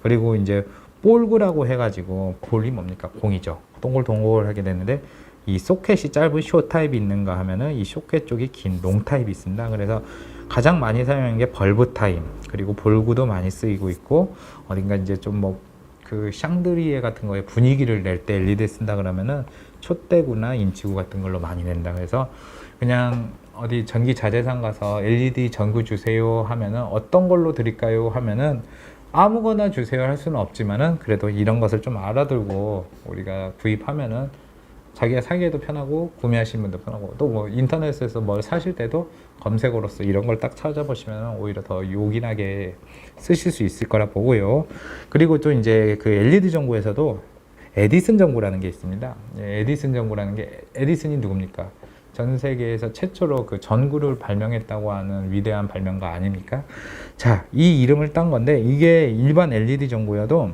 그리고 이제 볼구라고 해가지고 볼이 뭡니까? 공이죠. 동글동글하게 되는데 이 소켓이 짧은 숏 타입이 있는가 하면은 이 소켓 쪽이 긴 롱 타입이 있습니다. 그래서 가장 많이 사용하는 게 벌브 타입. 그리고 볼구도 많이 쓰이고 있고 어딘가 이제 좀 뭐 그 샹드리에 같은 거에 분위기를 낼 때 LED 쓴다 그러면은 촛대구나 인치구 같은 걸로 많이 낸다. 그래서 그냥 어디 전기 자재상 가서 LED 전구 주세요 하면은 어떤 걸로 드릴까요 하면은 아무거나 주세요 할 수는 없지만은 그래도 이런 것을 좀 알아들고 우리가 구입하면은 자기가 사기에도 편하고 구매하시는 분도 편하고 또 뭐 인터넷에서 뭘 사실 때도 검색어로서 이런 걸 딱 찾아보시면 오히려 더 요긴하게 쓰실 수 있을 거라 보고요. 그리고 또 이제 그 LED 전구에서도 에디슨 전구라는 게 있습니다. 에디슨 전구라는 게 에디슨이 누굽니까? 전 세계에서 최초로 그 전구를 발명했다고 하는 위대한 발명가 아닙니까? 자, 이 이름을 딴 건데 이게 일반 LED 전구여도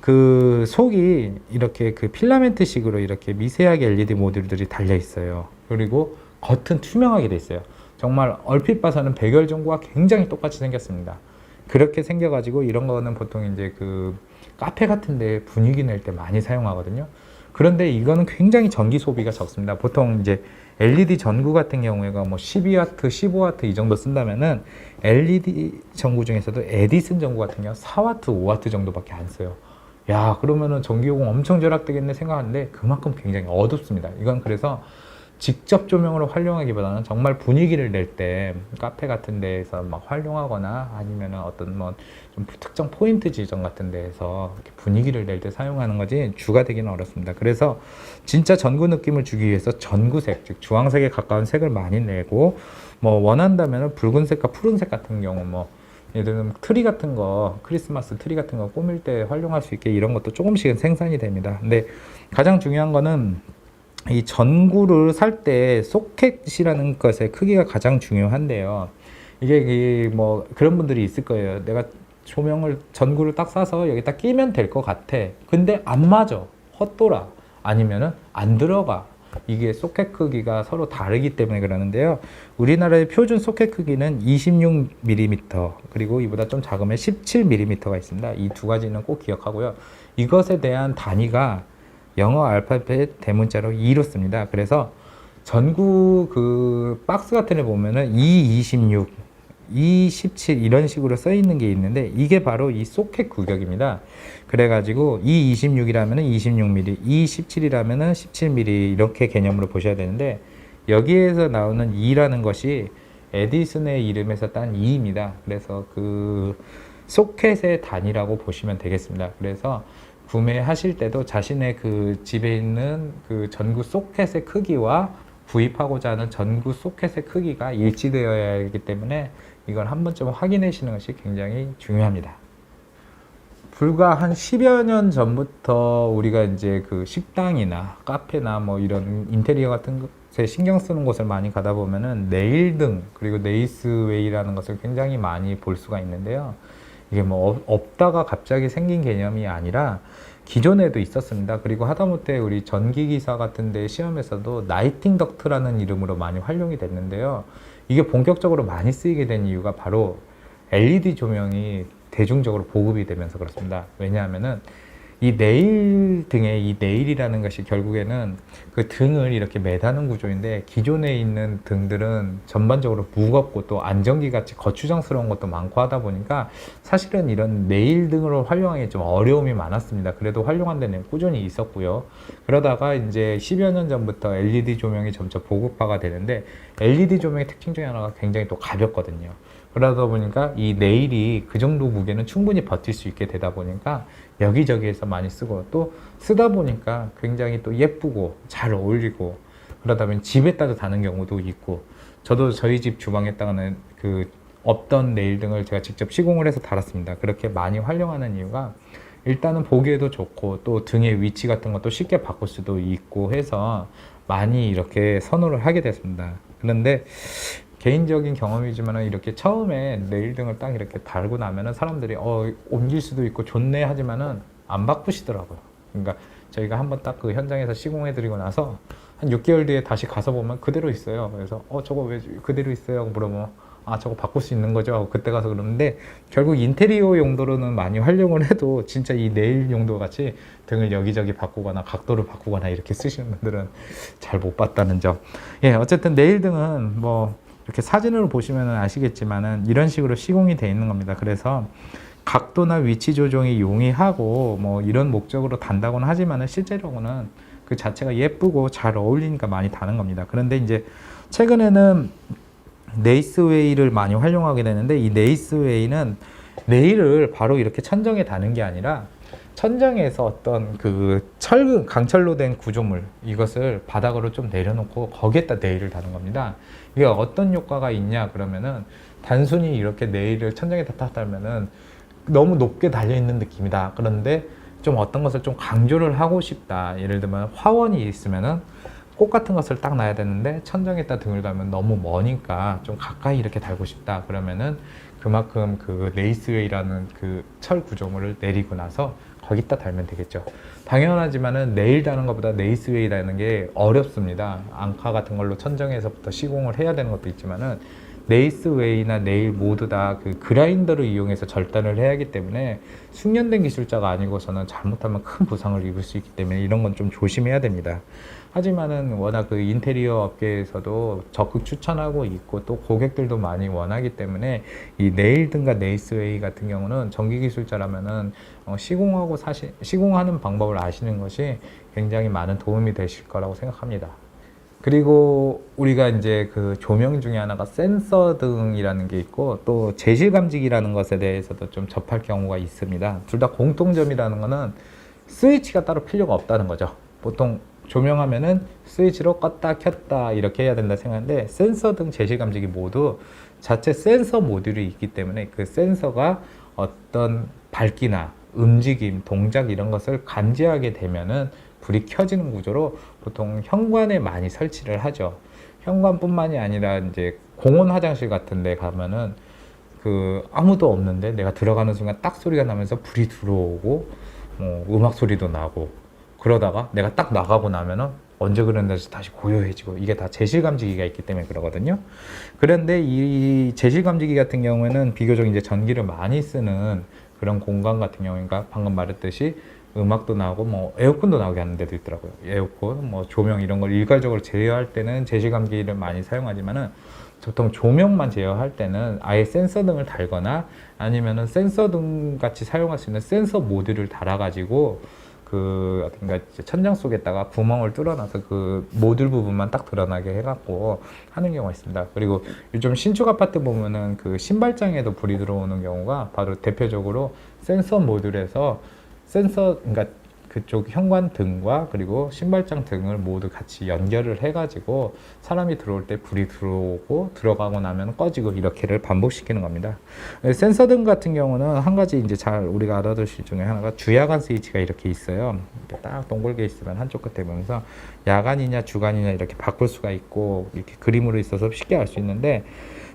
그 속이 이렇게 그 필라멘트식으로 이렇게 미세하게 LED 모듈들이 달려 있어요. 그리고 겉은 투명하게 돼 있어요. 정말 얼핏 봐서는 백열 전구와 굉장히 똑같이 생겼습니다. 그렇게 생겨가지고 이런 거는 보통 이제 그 카페 같은 데 분위기 낼 때 많이 사용하거든요. 그런데 이거는 굉장히 전기 소비가 적습니다. 보통 이제 LED 전구 같은 경우에가 뭐 12W, 15W 이 정도 쓴다면은 LED 전구 중에서도 에디슨 전구 같은 경우 4W, 5W 정도밖에 안 써요. 야, 그러면은 전기요금 엄청 절약되겠네 생각하는데 그만큼 굉장히 어둡습니다. 이건 그래서 직접 조명으로 활용하기보다는 정말 분위기를 낼 때 카페 같은 데에서 막 활용하거나 아니면은 어떤 뭐 좀 특정 포인트 지점 같은 데에서 이렇게 분위기를 낼 때 사용하는 거지 주가 되기는 어렵습니다. 그래서 진짜 전구 느낌을 주기 위해서 전구색, 즉 주황색에 가까운 색을 많이 내고 뭐 원한다면은 붉은색과 푸른색 같은 경우 뭐 예를 들면 트리 같은 거, 크리스마스 트리 같은 거 꾸밀 때 활용할 수 있게 이런 것도 조금씩은 생산이 됩니다. 근데 가장 중요한 거는 이 전구를 살 때 소켓이라는 것의 크기가 가장 중요한데요. 이게 뭐 그런 분들이 있을 거예요. 내가 전구를 딱 싸서 여기다 끼면 될 것 같아. 근데 안 맞아. 헛돌아. 아니면은 안 들어가. 이게 소켓 크기가 서로 다르기 때문에 그러는데요. 우리나라의 표준 소켓 크기는 26mm 그리고 이보다 좀 작으면 17mm가 있습니다. 이 두 가지는 꼭 기억하고요. 이것에 대한 단위가 영어 알파벳 대문자로 2로 씁니다. 그래서 전구 그 박스 같은 데 보면은 226, 217 이런 식으로 써 있는 게 있는데 이게 바로 이 소켓 규격입니다. 그래가지고 226이라면은 26mm, 217이라면은 17mm 이렇게 개념으로 보셔야 되는데 여기에서 나오는 2라는 것이 에디슨의 이름에서 딴 2입니다. 그래서 그 소켓의 단위라고 보시면 되겠습니다. 그래서 구매하실 때도 자신의 그 집에 있는 그 전구 소켓의 크기와 구입하고자 하는 전구 소켓의 크기가 일치되어야 하기 때문에 이걸 한 번쯤 확인하시는 것이 굉장히 중요합니다. 불과 한 10여 년 전부터 우리가 이제 그 식당이나 카페나 뭐 이런 인테리어 같은 것에 신경 쓰는 곳을 많이 가다 보면은 네일등 그리고 네이스웨이라는 것을 굉장히 많이 볼 수가 있는데요. 이게 뭐 없다가 갑자기 생긴 개념이 아니라 기존에도 있었습니다. 그리고 하다못해 우리 전기기사 같은 데 시험에서도 나이팅 덕트라는 이름으로 많이 활용이 됐는데요. 이게 본격적으로 많이 쓰이게 된 이유가 바로 LED 조명이 대중적으로 보급이 되면서 그렇습니다. 왜냐하면은 이 네일 등에 이 네일이라는 것이 결국에는 그 등을 이렇게 매다는 구조인데 기존에 있는 등들은 전반적으로 무겁고 또 안전기 같이 거추장스러운 것도 많고 하다 보니까 사실은 이런 네일 등으로 활용하기 좀 어려움이 많았습니다. 그래도 활용한 데는 꾸준히 있었고요. 그러다가 이제 10여 년 전부터 LED 조명이 점차 보급화가 되는데 LED 조명의 특징 중에 하나가 굉장히 또 가볍거든요. 그러다 보니까 이 네일이 그 정도 무게는 충분히 버틸 수 있게 되다 보니까 여기저기에서 많이 쓰고 또 쓰다 보니까 굉장히 또 예쁘고 잘 어울리고 그러다 보니 집에 따라 다는 경우도 있고 저도 저희 집 주방에다가는 그 없던 네일 등을 제가 직접 시공을 해서 달았습니다. 그렇게 많이 활용하는 이유가 일단은 보기에도 좋고 또 등의 위치 같은 것도 쉽게 바꿀 수도 있고 해서 많이 이렇게 선호를 하게 됐습니다. 그런데 개인적인 경험이지만 이렇게 처음에 네일등을 딱 이렇게 달고 나면은 사람들이 옮길 수도 있고 좋네 하지만은 안 바꾸시더라고요. 그러니까 저희가 한번 딱 그 현장에서 시공해 드리고 나서 한 6개월 뒤에 다시 가서 보면 그대로 있어요. 그래서 저거 왜 그대로 있어요? 하고 물어보면 저거 바꿀 수 있는 거죠? 하고 그때 가서 그러는데 결국 인테리어 용도로는 많이 활용을 해도 진짜 이 네일 용도 같이 등을 여기저기 바꾸거나 각도를 바꾸거나 이렇게 쓰시는 분들은 잘 못 봤다는 점. 예, 어쨌든 네일 등은 뭐 이렇게 사진으로 보시면 아시겠지만은 이런 식으로 시공이 되어 있는 겁니다. 그래서 각도나 위치 조정이 용이하고 뭐 이런 목적으로 단다고는 하지만은 실제로는 그 자체가 예쁘고 잘 어울리니까 많이 다는 겁니다. 그런데 이제 최근에는 네이스웨이를 많이 활용하게 되는데, 이 네이스웨이는 네일을 바로 이렇게 천정에 다는 게 아니라 천정에서 어떤 그 강철로 된 구조물, 이것을 바닥으로 좀 내려놓고 거기에다 네일을 다는 겁니다. 이게 어떤 효과가 있냐 그러면은, 단순히 이렇게 네일을 천정에다 달면은 너무 높게 달려 있는 느낌이다. 그런데 좀 어떤 것을 좀 강조를 하고 싶다. 예를 들면 화원이 있으면은 꽃 같은 것을 딱 놔야 되는데 천정에다 등을 달면 너무 머니까 좀 가까이 이렇게 달고 싶다. 그러면은 그만큼 그 네이스웨이라는 그 철 구조물을 내리고 나서 거기다 달면 되겠죠. 당연하지만은 네일 다는 것보다 네이스웨이라는 게 어렵습니다. 앙카 같은 걸로 천정에서부터 시공을 해야 되는 것도 있지만은, 네이스웨이나 네일 모두 다 그 그라인더를 이용해서 절단을 해야 하기 때문에 숙련된 기술자가 아니고서는 잘못하면 큰 부상을 입을 수 있기 때문에 이런 건 좀 조심해야 됩니다. 하지만은 워낙 그 인테리어 업계에서도 적극 추천하고 있고 또 고객들도 많이 원하기 때문에, 이 네일 등과 네이스웨이 같은 경우는 전기 기술자라면은 시공하는 방법을 아시는 것이 굉장히 많은 도움이 되실 거라고 생각합니다. 그리고 우리가 이제 그 조명 중에 하나가 센서 등이라는 게 있고, 또 재질 감지기라는 것에 대해서도 좀 접할 경우가 있습니다. 둘 다 공통점이라는 거는 스위치가 따로 필요가 없다는 거죠. 보통 조명하면은 스위치로 껐다 켰다 이렇게 해야 된다 생각하는데, 센서 등 재질 감지기 모두 자체 센서 모듈이 있기 때문에 그 센서가 어떤 밝기나 움직임, 동작 이런 것을 감지하게 되면은 불이 켜지는 구조로 보통 현관에 많이 설치를 하죠. 현관뿐만이 아니라 이제 공원 화장실 같은 데 가면은 그 아무도 없는데 내가 들어가는 순간 딱 소리가 나면서 불이 들어오고 음악 소리도 나고, 그러다가 내가 딱 나가고 나면은 언제 그랬는지 다시 고요해지고, 이게 다 재질 감지기가 있기 때문에 그러거든요. 그런데 이 재질 감지기 같은 경우에는 비교적 이제 전기를 많이 쓰는 그런 공간 같은 경우니까, 방금 말했듯이 음악도 나오고 뭐 에어컨도 나오게 하는 데도 있더라고요. 에어컨, 뭐 조명 이런 걸 일괄적으로 제어할 때는 재질 감지기를 많이 사용하지만은, 보통 조명만 제어할 때는 아예 센서 등을 달거나 아니면은 센서 등 같이 사용할 수 있는 센서 모듈을 달아가지고 그러니까 천장 속에다가 구멍을 뚫어놔서 그 모듈 부분만 딱 드러나게 해갖고 하는 경우가 있습니다. 그리고 요즘 신축 아파트 보면은 그 신발장에도 불이 들어오는 경우가 바로 대표적으로 센서 모듈에서 그러니까 그쪽 현관 등과 그리고 신발장 등을 모두 같이 연결을 해가지고 사람이 들어올 때 불이 들어오고 들어가고 나면 꺼지고 이렇게를 반복시키는 겁니다. 센서 등 같은 경우는 한 가지 이제 잘 우리가 알아두실 중에 하나가 주야간 스위치가 이렇게 있어요. 이렇게 딱 동글게 있으면 한쪽 끝에 보면서 야간이냐 주간이냐 이렇게 바꿀 수가 있고, 이렇게 그림으로 있어서 쉽게 알 수 있는데,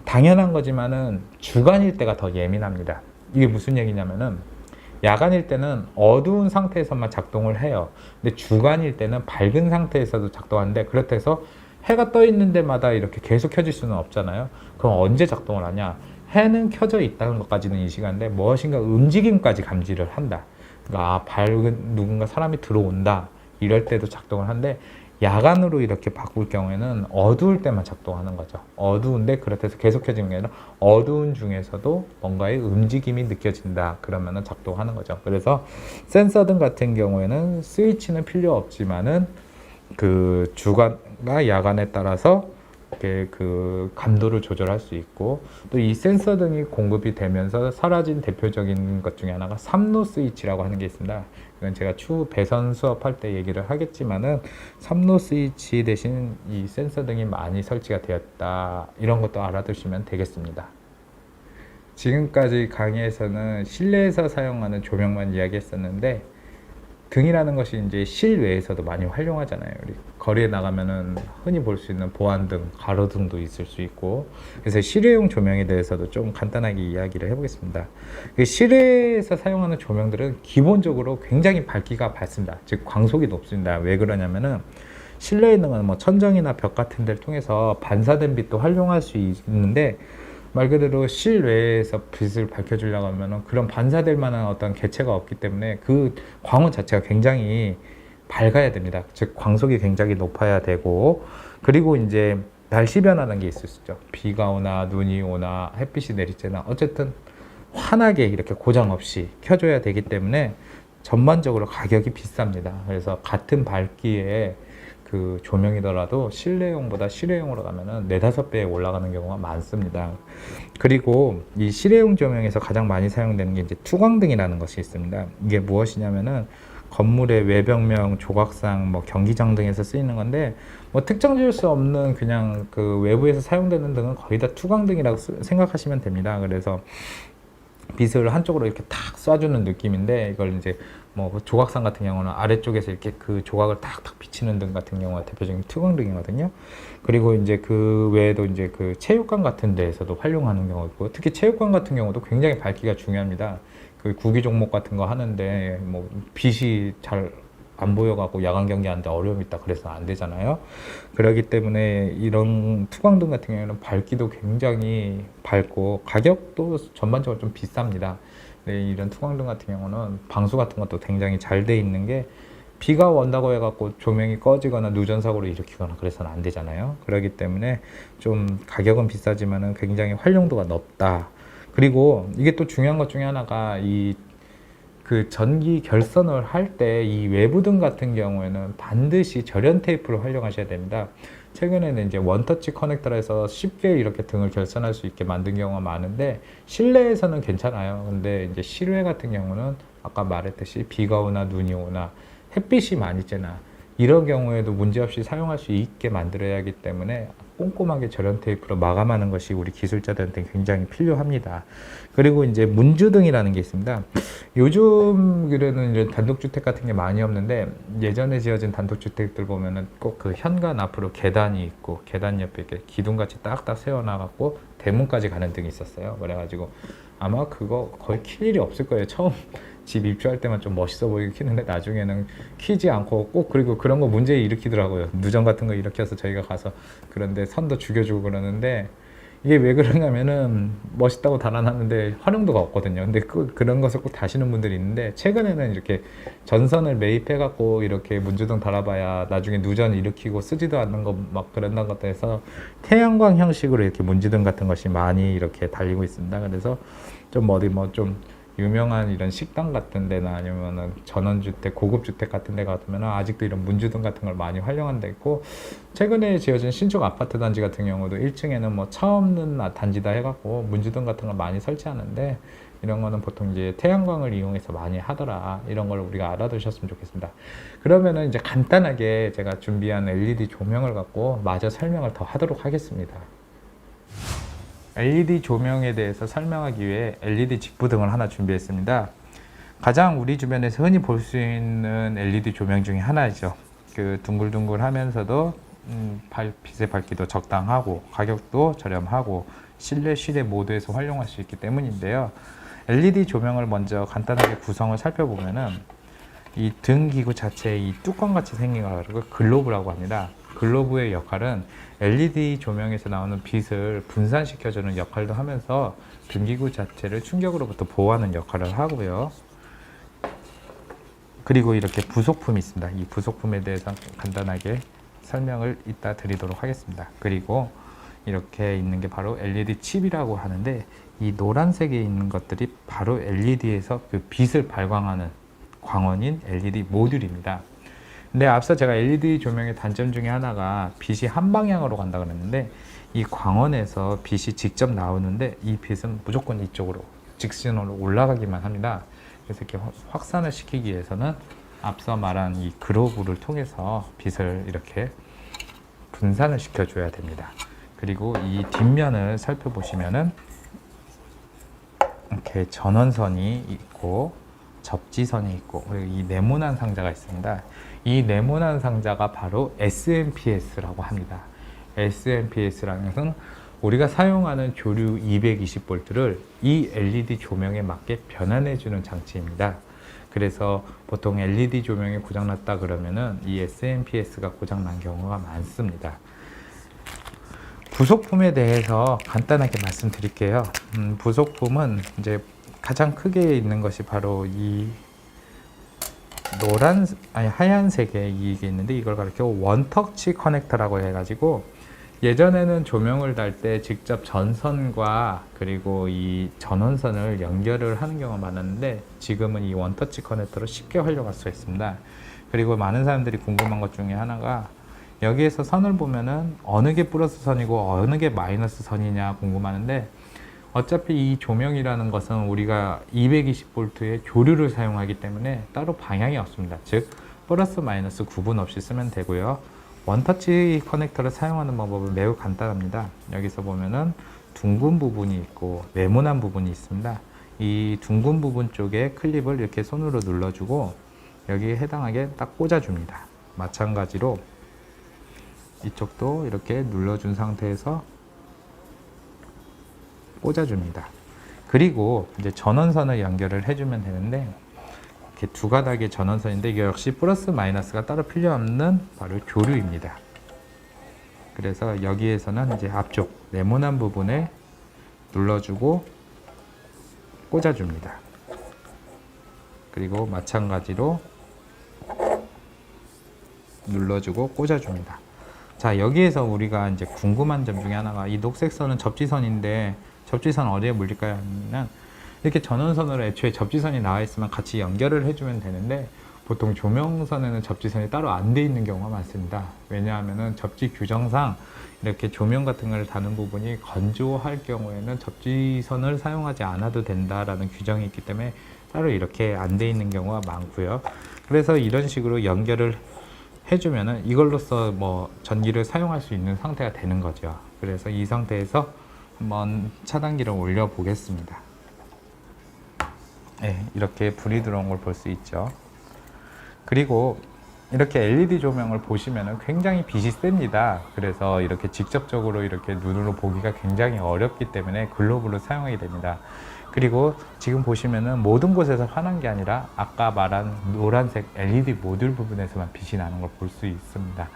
당연한 거지만은 주간일 때가 더 예민합니다. 이게 무슨 얘기냐면은, 야간일 때는 어두운 상태에서만 작동을 해요. 근데 주간일 때는 밝은 상태에서도 작동하는데, 그렇다 해서 해가 떠 있는 데마다 이렇게 계속 켜질 수는 없잖아요. 그럼 언제 작동을 하냐? 해는 켜져 있다는 것까지는 인식하는데 무엇인가 움직임까지 감지를 한다. 그러니까 밝은 누군가 사람이 들어온다, 이럴 때도 작동을 하는데, 야간으로 이렇게 바꿀 경우에는 어두울 때만 작동하는 거죠. 어두운데 그렇다 해서 계속 켜지는 게 아니라 어두운 중에서도 뭔가의 움직임이 느껴진다, 그러면은 작동하는 거죠. 그래서 센서 등 같은 경우에는 스위치는 필요 없지만은 그 주간과 야간에 따라서 이렇게 그 감도를 조절할 수 있고, 또 이 센서 등이 공급이 되면서 사라진 대표적인 것 중에 하나가 3로 스위치라고 하는 게 있습니다. 이건 제가 추후 배선 수업할 때 얘기를 하겠지만은, 3로 스위치 대신 이 센서 등이 많이 설치가 되었다, 이런 것도 알아두시면 되겠습니다. 지금까지 강의에서는 실내에서 사용하는 조명만 이야기했었는데, 등이라는 것이 이제 실외에서도 많이 활용하잖아요. 우리 거리에 나가면은 흔히 볼 수 있는 보안등, 가로등도 있을 수 있고, 그래서 실외용 조명에 대해서도 좀 간단하게 이야기를 해보겠습니다. 실외에서 사용하는 조명들은 기본적으로 굉장히 밝기가 밝습니다. 즉 광속이 높습니다. 왜 그러냐면은, 실내에 있는 뭐 천정이나 벽 같은 데를 통해서 반사된 빛도 활용할 수 있는데, 말 그대로 실외에서 빛을 밝혀주려고 하면 그런 반사될 만한 어떤 개체가 없기 때문에 그 광원 자체가 굉장히 밝아야 됩니다. 즉 광속이 굉장히 높아야 되고, 그리고 이제 날씨 변화라는 게 있을 수 있죠. 비가 오나 눈이 오나 햇빛이 내릴 때나 어쨌든 환하게 이렇게 고장 없이 켜줘야 되기 때문에, 전반적으로 가격이 비쌉니다. 그래서 같은 밝기에 그 조명이더라도 실내용보다 실외용으로 가면은 4-5배 올라가는 경우가 많습니다. 그리고 이 실외용 조명에서 가장 많이 사용되는 게 이제 투광등이라는 것이 있습니다. 이게 무엇이냐면은 건물의 외벽면, 조각상, 뭐 경기장 등에서 쓰이는 건데, 뭐 특정 지을 수 없는 그냥 그 외부에서 사용되는 등은 거의 다 투광등이라고 생각하시면 됩니다. 그래서 빛을 한쪽으로 이렇게 탁 쏴주는 느낌인데, 이걸 이제 뭐 조각상 같은 경우는 아래쪽에서 이렇게 그 조각을 탁탁 비치는 등 같은 경우가 대표적인 투광등이거든요. 그리고 이제 그 외에도 이제 그 체육관 같은 데에서도 활용하는 경우가 있고, 특히 체육관 같은 경우도 굉장히 밝기가 중요합니다. 그 구기 종목 같은 거 하는데 뭐 빛이 잘 안 보여갖고 야간 경기 하는데 어려움이 있다 그래서 안 되잖아요. 그렇기 때문에 이런 투광등 같은 경우에는 밝기도 굉장히 밝고 가격도 전반적으로 좀 비쌉니다. 근데 이런 투광등 같은 경우는 방수 같은 것도 굉장히 잘 돼 있는 게, 비가 온다고 해갖고 조명이 꺼지거나 누전사고를 일으키거나 그래서는 안 되잖아요. 그렇기 때문에 좀 가격은 비싸지만은 굉장히 활용도가 높다. 그리고 이게 또 중요한 것 중에 하나가, 이 그 전기 결선을 할 때 이 외부등 같은 경우에는 반드시 절연 테이프를 활용하셔야 됩니다. 최근에는 이제 원터치 커넥터로 해서 쉽게 이렇게 등을 결선할 수 있게 만든 경우가 많은데, 실내에서는 괜찮아요. 근데 이제 실외 같은 경우는 아까 말했듯이 비가 오나 눈이 오나 햇빛이 많이 쬐나 이런 경우에도 문제없이 사용할 수 있게 만들어야 하기 때문에 꼼꼼하게 절연 테이프로 마감하는 것이 우리 기술자들한테 굉장히 필요합니다. 그리고 이제 문주등이라는 게 있습니다. 요즘 그래는 이제 단독주택 같은 게 많이 없는데, 예전에 지어진 단독주택들 보면은 꼭 그 현관 앞으로 계단이 있고, 계단 옆에 이렇게 기둥같이 딱딱 세워놔갖고 대문까지 가는 등이 있었어요. 그래가지고 아마 그거 거의 킬 일이 없을 거예요. 처음 집 입주할 때만 좀 멋있어 보이게 키는데 나중에는 키지 않고, 꼭 그리고 그런 거 문제 일으키더라고요. 누전 같은 거 일으켜서 저희가 가서 그런데 선도 죽여주고 그러는데, 이게 왜 그러냐면은 멋있다고 달아놨는데 활용도가 없거든요. 근데 그런 것을 꼭 다시는 분들이 있는데, 최근에는 이렇게 전선을 매입해 갖고 이렇게 문주등 달아봐야 나중에 누전 일으키고 쓰지도 않는 거 막 그런다는 것도 해서 태양광 형식으로 이렇게 문주등 같은 것이 많이 이렇게 달리고 있습니다. 그래서 좀 어디 뭐 좀 유명한 이런 식당 같은 데나 아니면은 전원주택, 고급주택 같은 데 같으면 아직도 이런 문주등 같은 걸 많이 활용한 데 있고, 최근에 지어진 신축 아파트 단지 같은 경우도 1층에는 뭐 차 없는 단지다 해갖고 문주등 같은 걸 많이 설치하는데, 이런 거는 보통 이제 태양광을 이용해서 많이 하더라. 이런 걸 우리가 알아두셨으면 좋겠습니다. 그러면은 이제 간단하게 제가 준비한 LED 조명을 갖고 마저 설명을 더 하도록 하겠습니다. LED 조명에 대해서 설명하기 위해 LED 직부등을 하나 준비했습니다. 가장 우리 주변에서 흔히 볼 수 있는 LED 조명 중에 하나이죠. 그 둥글둥글 하면서도 빛의 밝기도 적당하고 가격도 저렴하고 실내 실외 모두에서 활용할 수 있기 때문인데요. LED 조명을 먼저 간단하게 구성을 살펴보면은, 이 등 기구 자체에 이 뚜껑 같이 생긴 걸 글로브라고 합니다. 글로브의 역할은 LED 조명에서 나오는 빛을 분산시켜주는 역할도 하면서 등기구 자체를 충격으로부터 보호하는 역할을 하고요. 그리고 이렇게 부속품이 있습니다. 이 부속품에 대해서 간단하게 설명을 이따 드리도록 하겠습니다. 그리고 이렇게 있는 게 바로 LED 칩이라고 하는데, 이 노란색에 있는 것들이 바로 LED에서 그 빛을 발광하는 광원인 LED 모듈입니다. 근데 앞서 제가 LED 조명의 단점 중에 하나가 빛이 한 방향으로 간다 그랬는데, 이 광원에서 빛이 직접 나오는데 이 빛은 무조건 이쪽으로 직선으로 올라가기만 합니다. 그래서 이렇게 확산을 시키기 위해서는 앞서 말한 이 글로브를 통해서 빛을 이렇게 분산을 시켜줘야 됩니다. 그리고 이 뒷면을 살펴보시면은 이렇게 전원선이 있고 접지선이 있고, 그리고 이 네모난 상자가 있습니다. 이 네모난 상자가 바로 SMPS라고 합니다. SMPS라는 것은 우리가 사용하는 조류 220V를 이 LED 조명에 맞게 변환해주는 장치입니다. 그래서 보통 LED 조명이 고장났다 그러면은 이 SMPS가 고장난 경우가 많습니다. 부속품에 대해서 간단하게 말씀드릴게요. 부속품은 이제 가장 크게 있는 것이 바로 이 하얀색의 이게 있는데, 이걸 가리켜 원터치 커넥터라고 해가지고, 예전에는 조명을 달 때 직접 전선과 그리고 이 전원선을 연결을 하는 경우가 많았는데 지금은 이 원터치 커넥터로 쉽게 활용할 수 있습니다. 그리고 많은 사람들이 궁금한 것 중에 하나가 여기에서 선을 보면은 어느 게 플러스 선이고 어느 게 마이너스 선이냐 궁금하는데 어차피 이 조명이라는 것은 우리가 220V의 교류를 사용하기 때문에 따로 방향이 없습니다. 즉 플러스 마이너스 구분 없이 쓰면 되고요. 원터치 커넥터를 사용하는 방법은 매우 간단합니다. 여기서 보면은 둥근 부분이 있고 네모난 부분이 있습니다. 이 둥근 부분 쪽에 클립을 이렇게 손으로 눌러주고 여기에 해당하게 딱 꽂아줍니다. 마찬가지로 이쪽도 이렇게 눌러준 상태에서 꽂아줍니다. 그리고 이제 전원선을 연결을 해주면 되는데 이렇게 두 가닥의 전원선인데 이게 역시 플러스 마이너스가 따로 필요 없는 바로 교류입니다. 그래서 여기에서는 이제 앞쪽 네모난 부분에 눌러주고 꽂아줍니다. 그리고 마찬가지로 눌러주고 꽂아줍니다. 자, 여기에서 우리가 이제 궁금한 점 중에 하나가 이 녹색 선은 접지선인데 접지선 어디에 물릴까요? 하면 이렇게 전원선으로 애초에 접지선이 나와 있으면 같이 연결을 해주면 되는데 보통 조명선에는 접지선이 따로 안 돼 있는 경우가 많습니다. 왜냐하면은 접지 규정상 이렇게 조명 같은 걸 다는 부분이 건조할 경우에는 접지선을 사용하지 않아도 된다라는 규정이 있기 때문에 따로 이렇게 안 돼 있는 경우가 많고요. 그래서 이런 식으로 연결을 해주면은 이걸로써 뭐 전기를 사용할 수 있는 상태가 되는 거죠. 그래서 이 상태에서 한번 차단기를 올려 보겠습니다. 네, 이렇게 불이 들어온 걸 볼 수 있죠. 그리고 이렇게 LED 조명을 보시면은 굉장히 빛이 셉니다. 그래서 이렇게 직접적으로 이렇게 눈으로 보기가 굉장히 어렵기 때문에 글로브를 사용하게 됩니다. 그리고 지금 보시면은 모든 곳에서 환한 게 아니라 아까 말한 노란색 LED 모듈 부분에서만 빛이 나는 걸 볼 수 있습니다.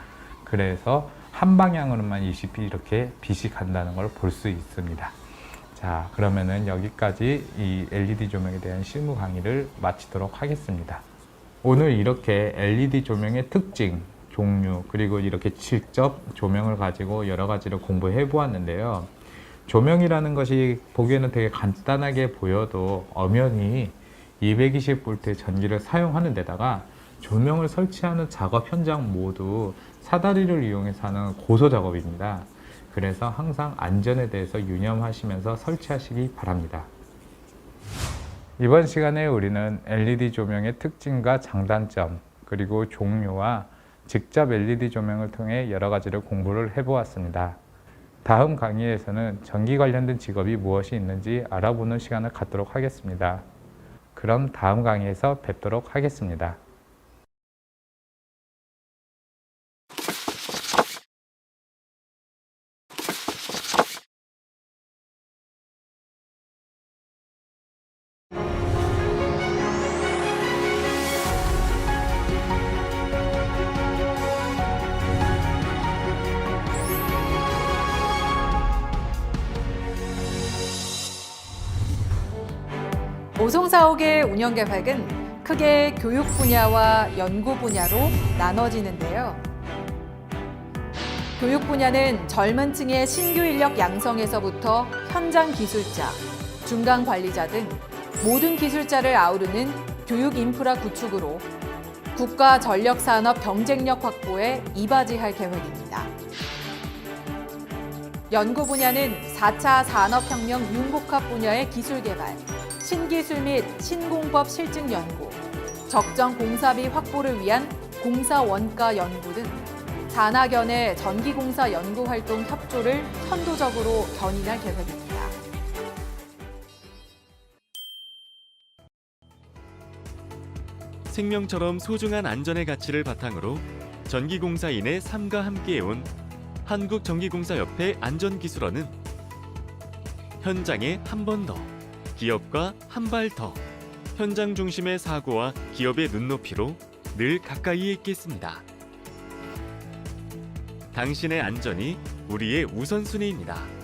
그래서 한 방향으로만 이렇게 빛이 간다는 걸 볼 수 있습니다. 자, 그러면은 여기까지 이 LED 조명에 대한 실무 강의를 마치도록 하겠습니다. 오늘 이렇게 LED 조명의 특징, 종류, 그리고 이렇게 직접 조명을 가지고 여러 가지를 공부해 보았는데요. 조명이라는 것이 보기에는 되게 간단하게 보여도 엄연히 220V의 전기를 사용하는 데다가 조명을 설치하는 작업 현장 모두 사다리를 이용해서 하는 고소 작업입니다. 그래서 항상 안전에 대해서 유념하시면서 설치하시기 바랍니다. 이번 시간에 우리는 LED 조명의 특징과 장단점, 그리고 종류와 직접 LED 조명을 통해 여러 가지를 공부를 해보았습니다. 다음 강의에서는 전기 관련된 직업이 무엇이 있는지 알아보는 시간을 갖도록 하겠습니다. 그럼 다음 강의에서 뵙도록 하겠습니다. 오송사옥의 운영개발은 크게 교육 분야와 연구 분야로 나눠지는데요. 교육 분야는 젊은 층의 신규 인력 양성에서부터 현장 기술자, 중간 관리자 등 모든 기술자를 아우르는 교육 인프라 구축으로 국가 전력 산업 경쟁력 확보에 이바지할 계획입니다. 연구 분야는 4차 산업혁명 융복합 분야의 기술 개발, 신기술 및 신공법 실증 연구, 적정 공사비 확보를 위한 공사 원가 연구 등 산학연의 전기공사 연구 활동 협조를 선도적으로 견인할 계획입니다. 생명처럼 소중한 안전의 가치를 바탕으로 전기공사인의 삶과 함께해온 한국전기공사협회 안전기술원은 현장에 한 번 더, 기업과 한 발 더, 현장 중심의 사고와 기업의 눈높이로 늘 가까이에 있겠습니다. 당신의 안전이 우리의 우선순위입니다.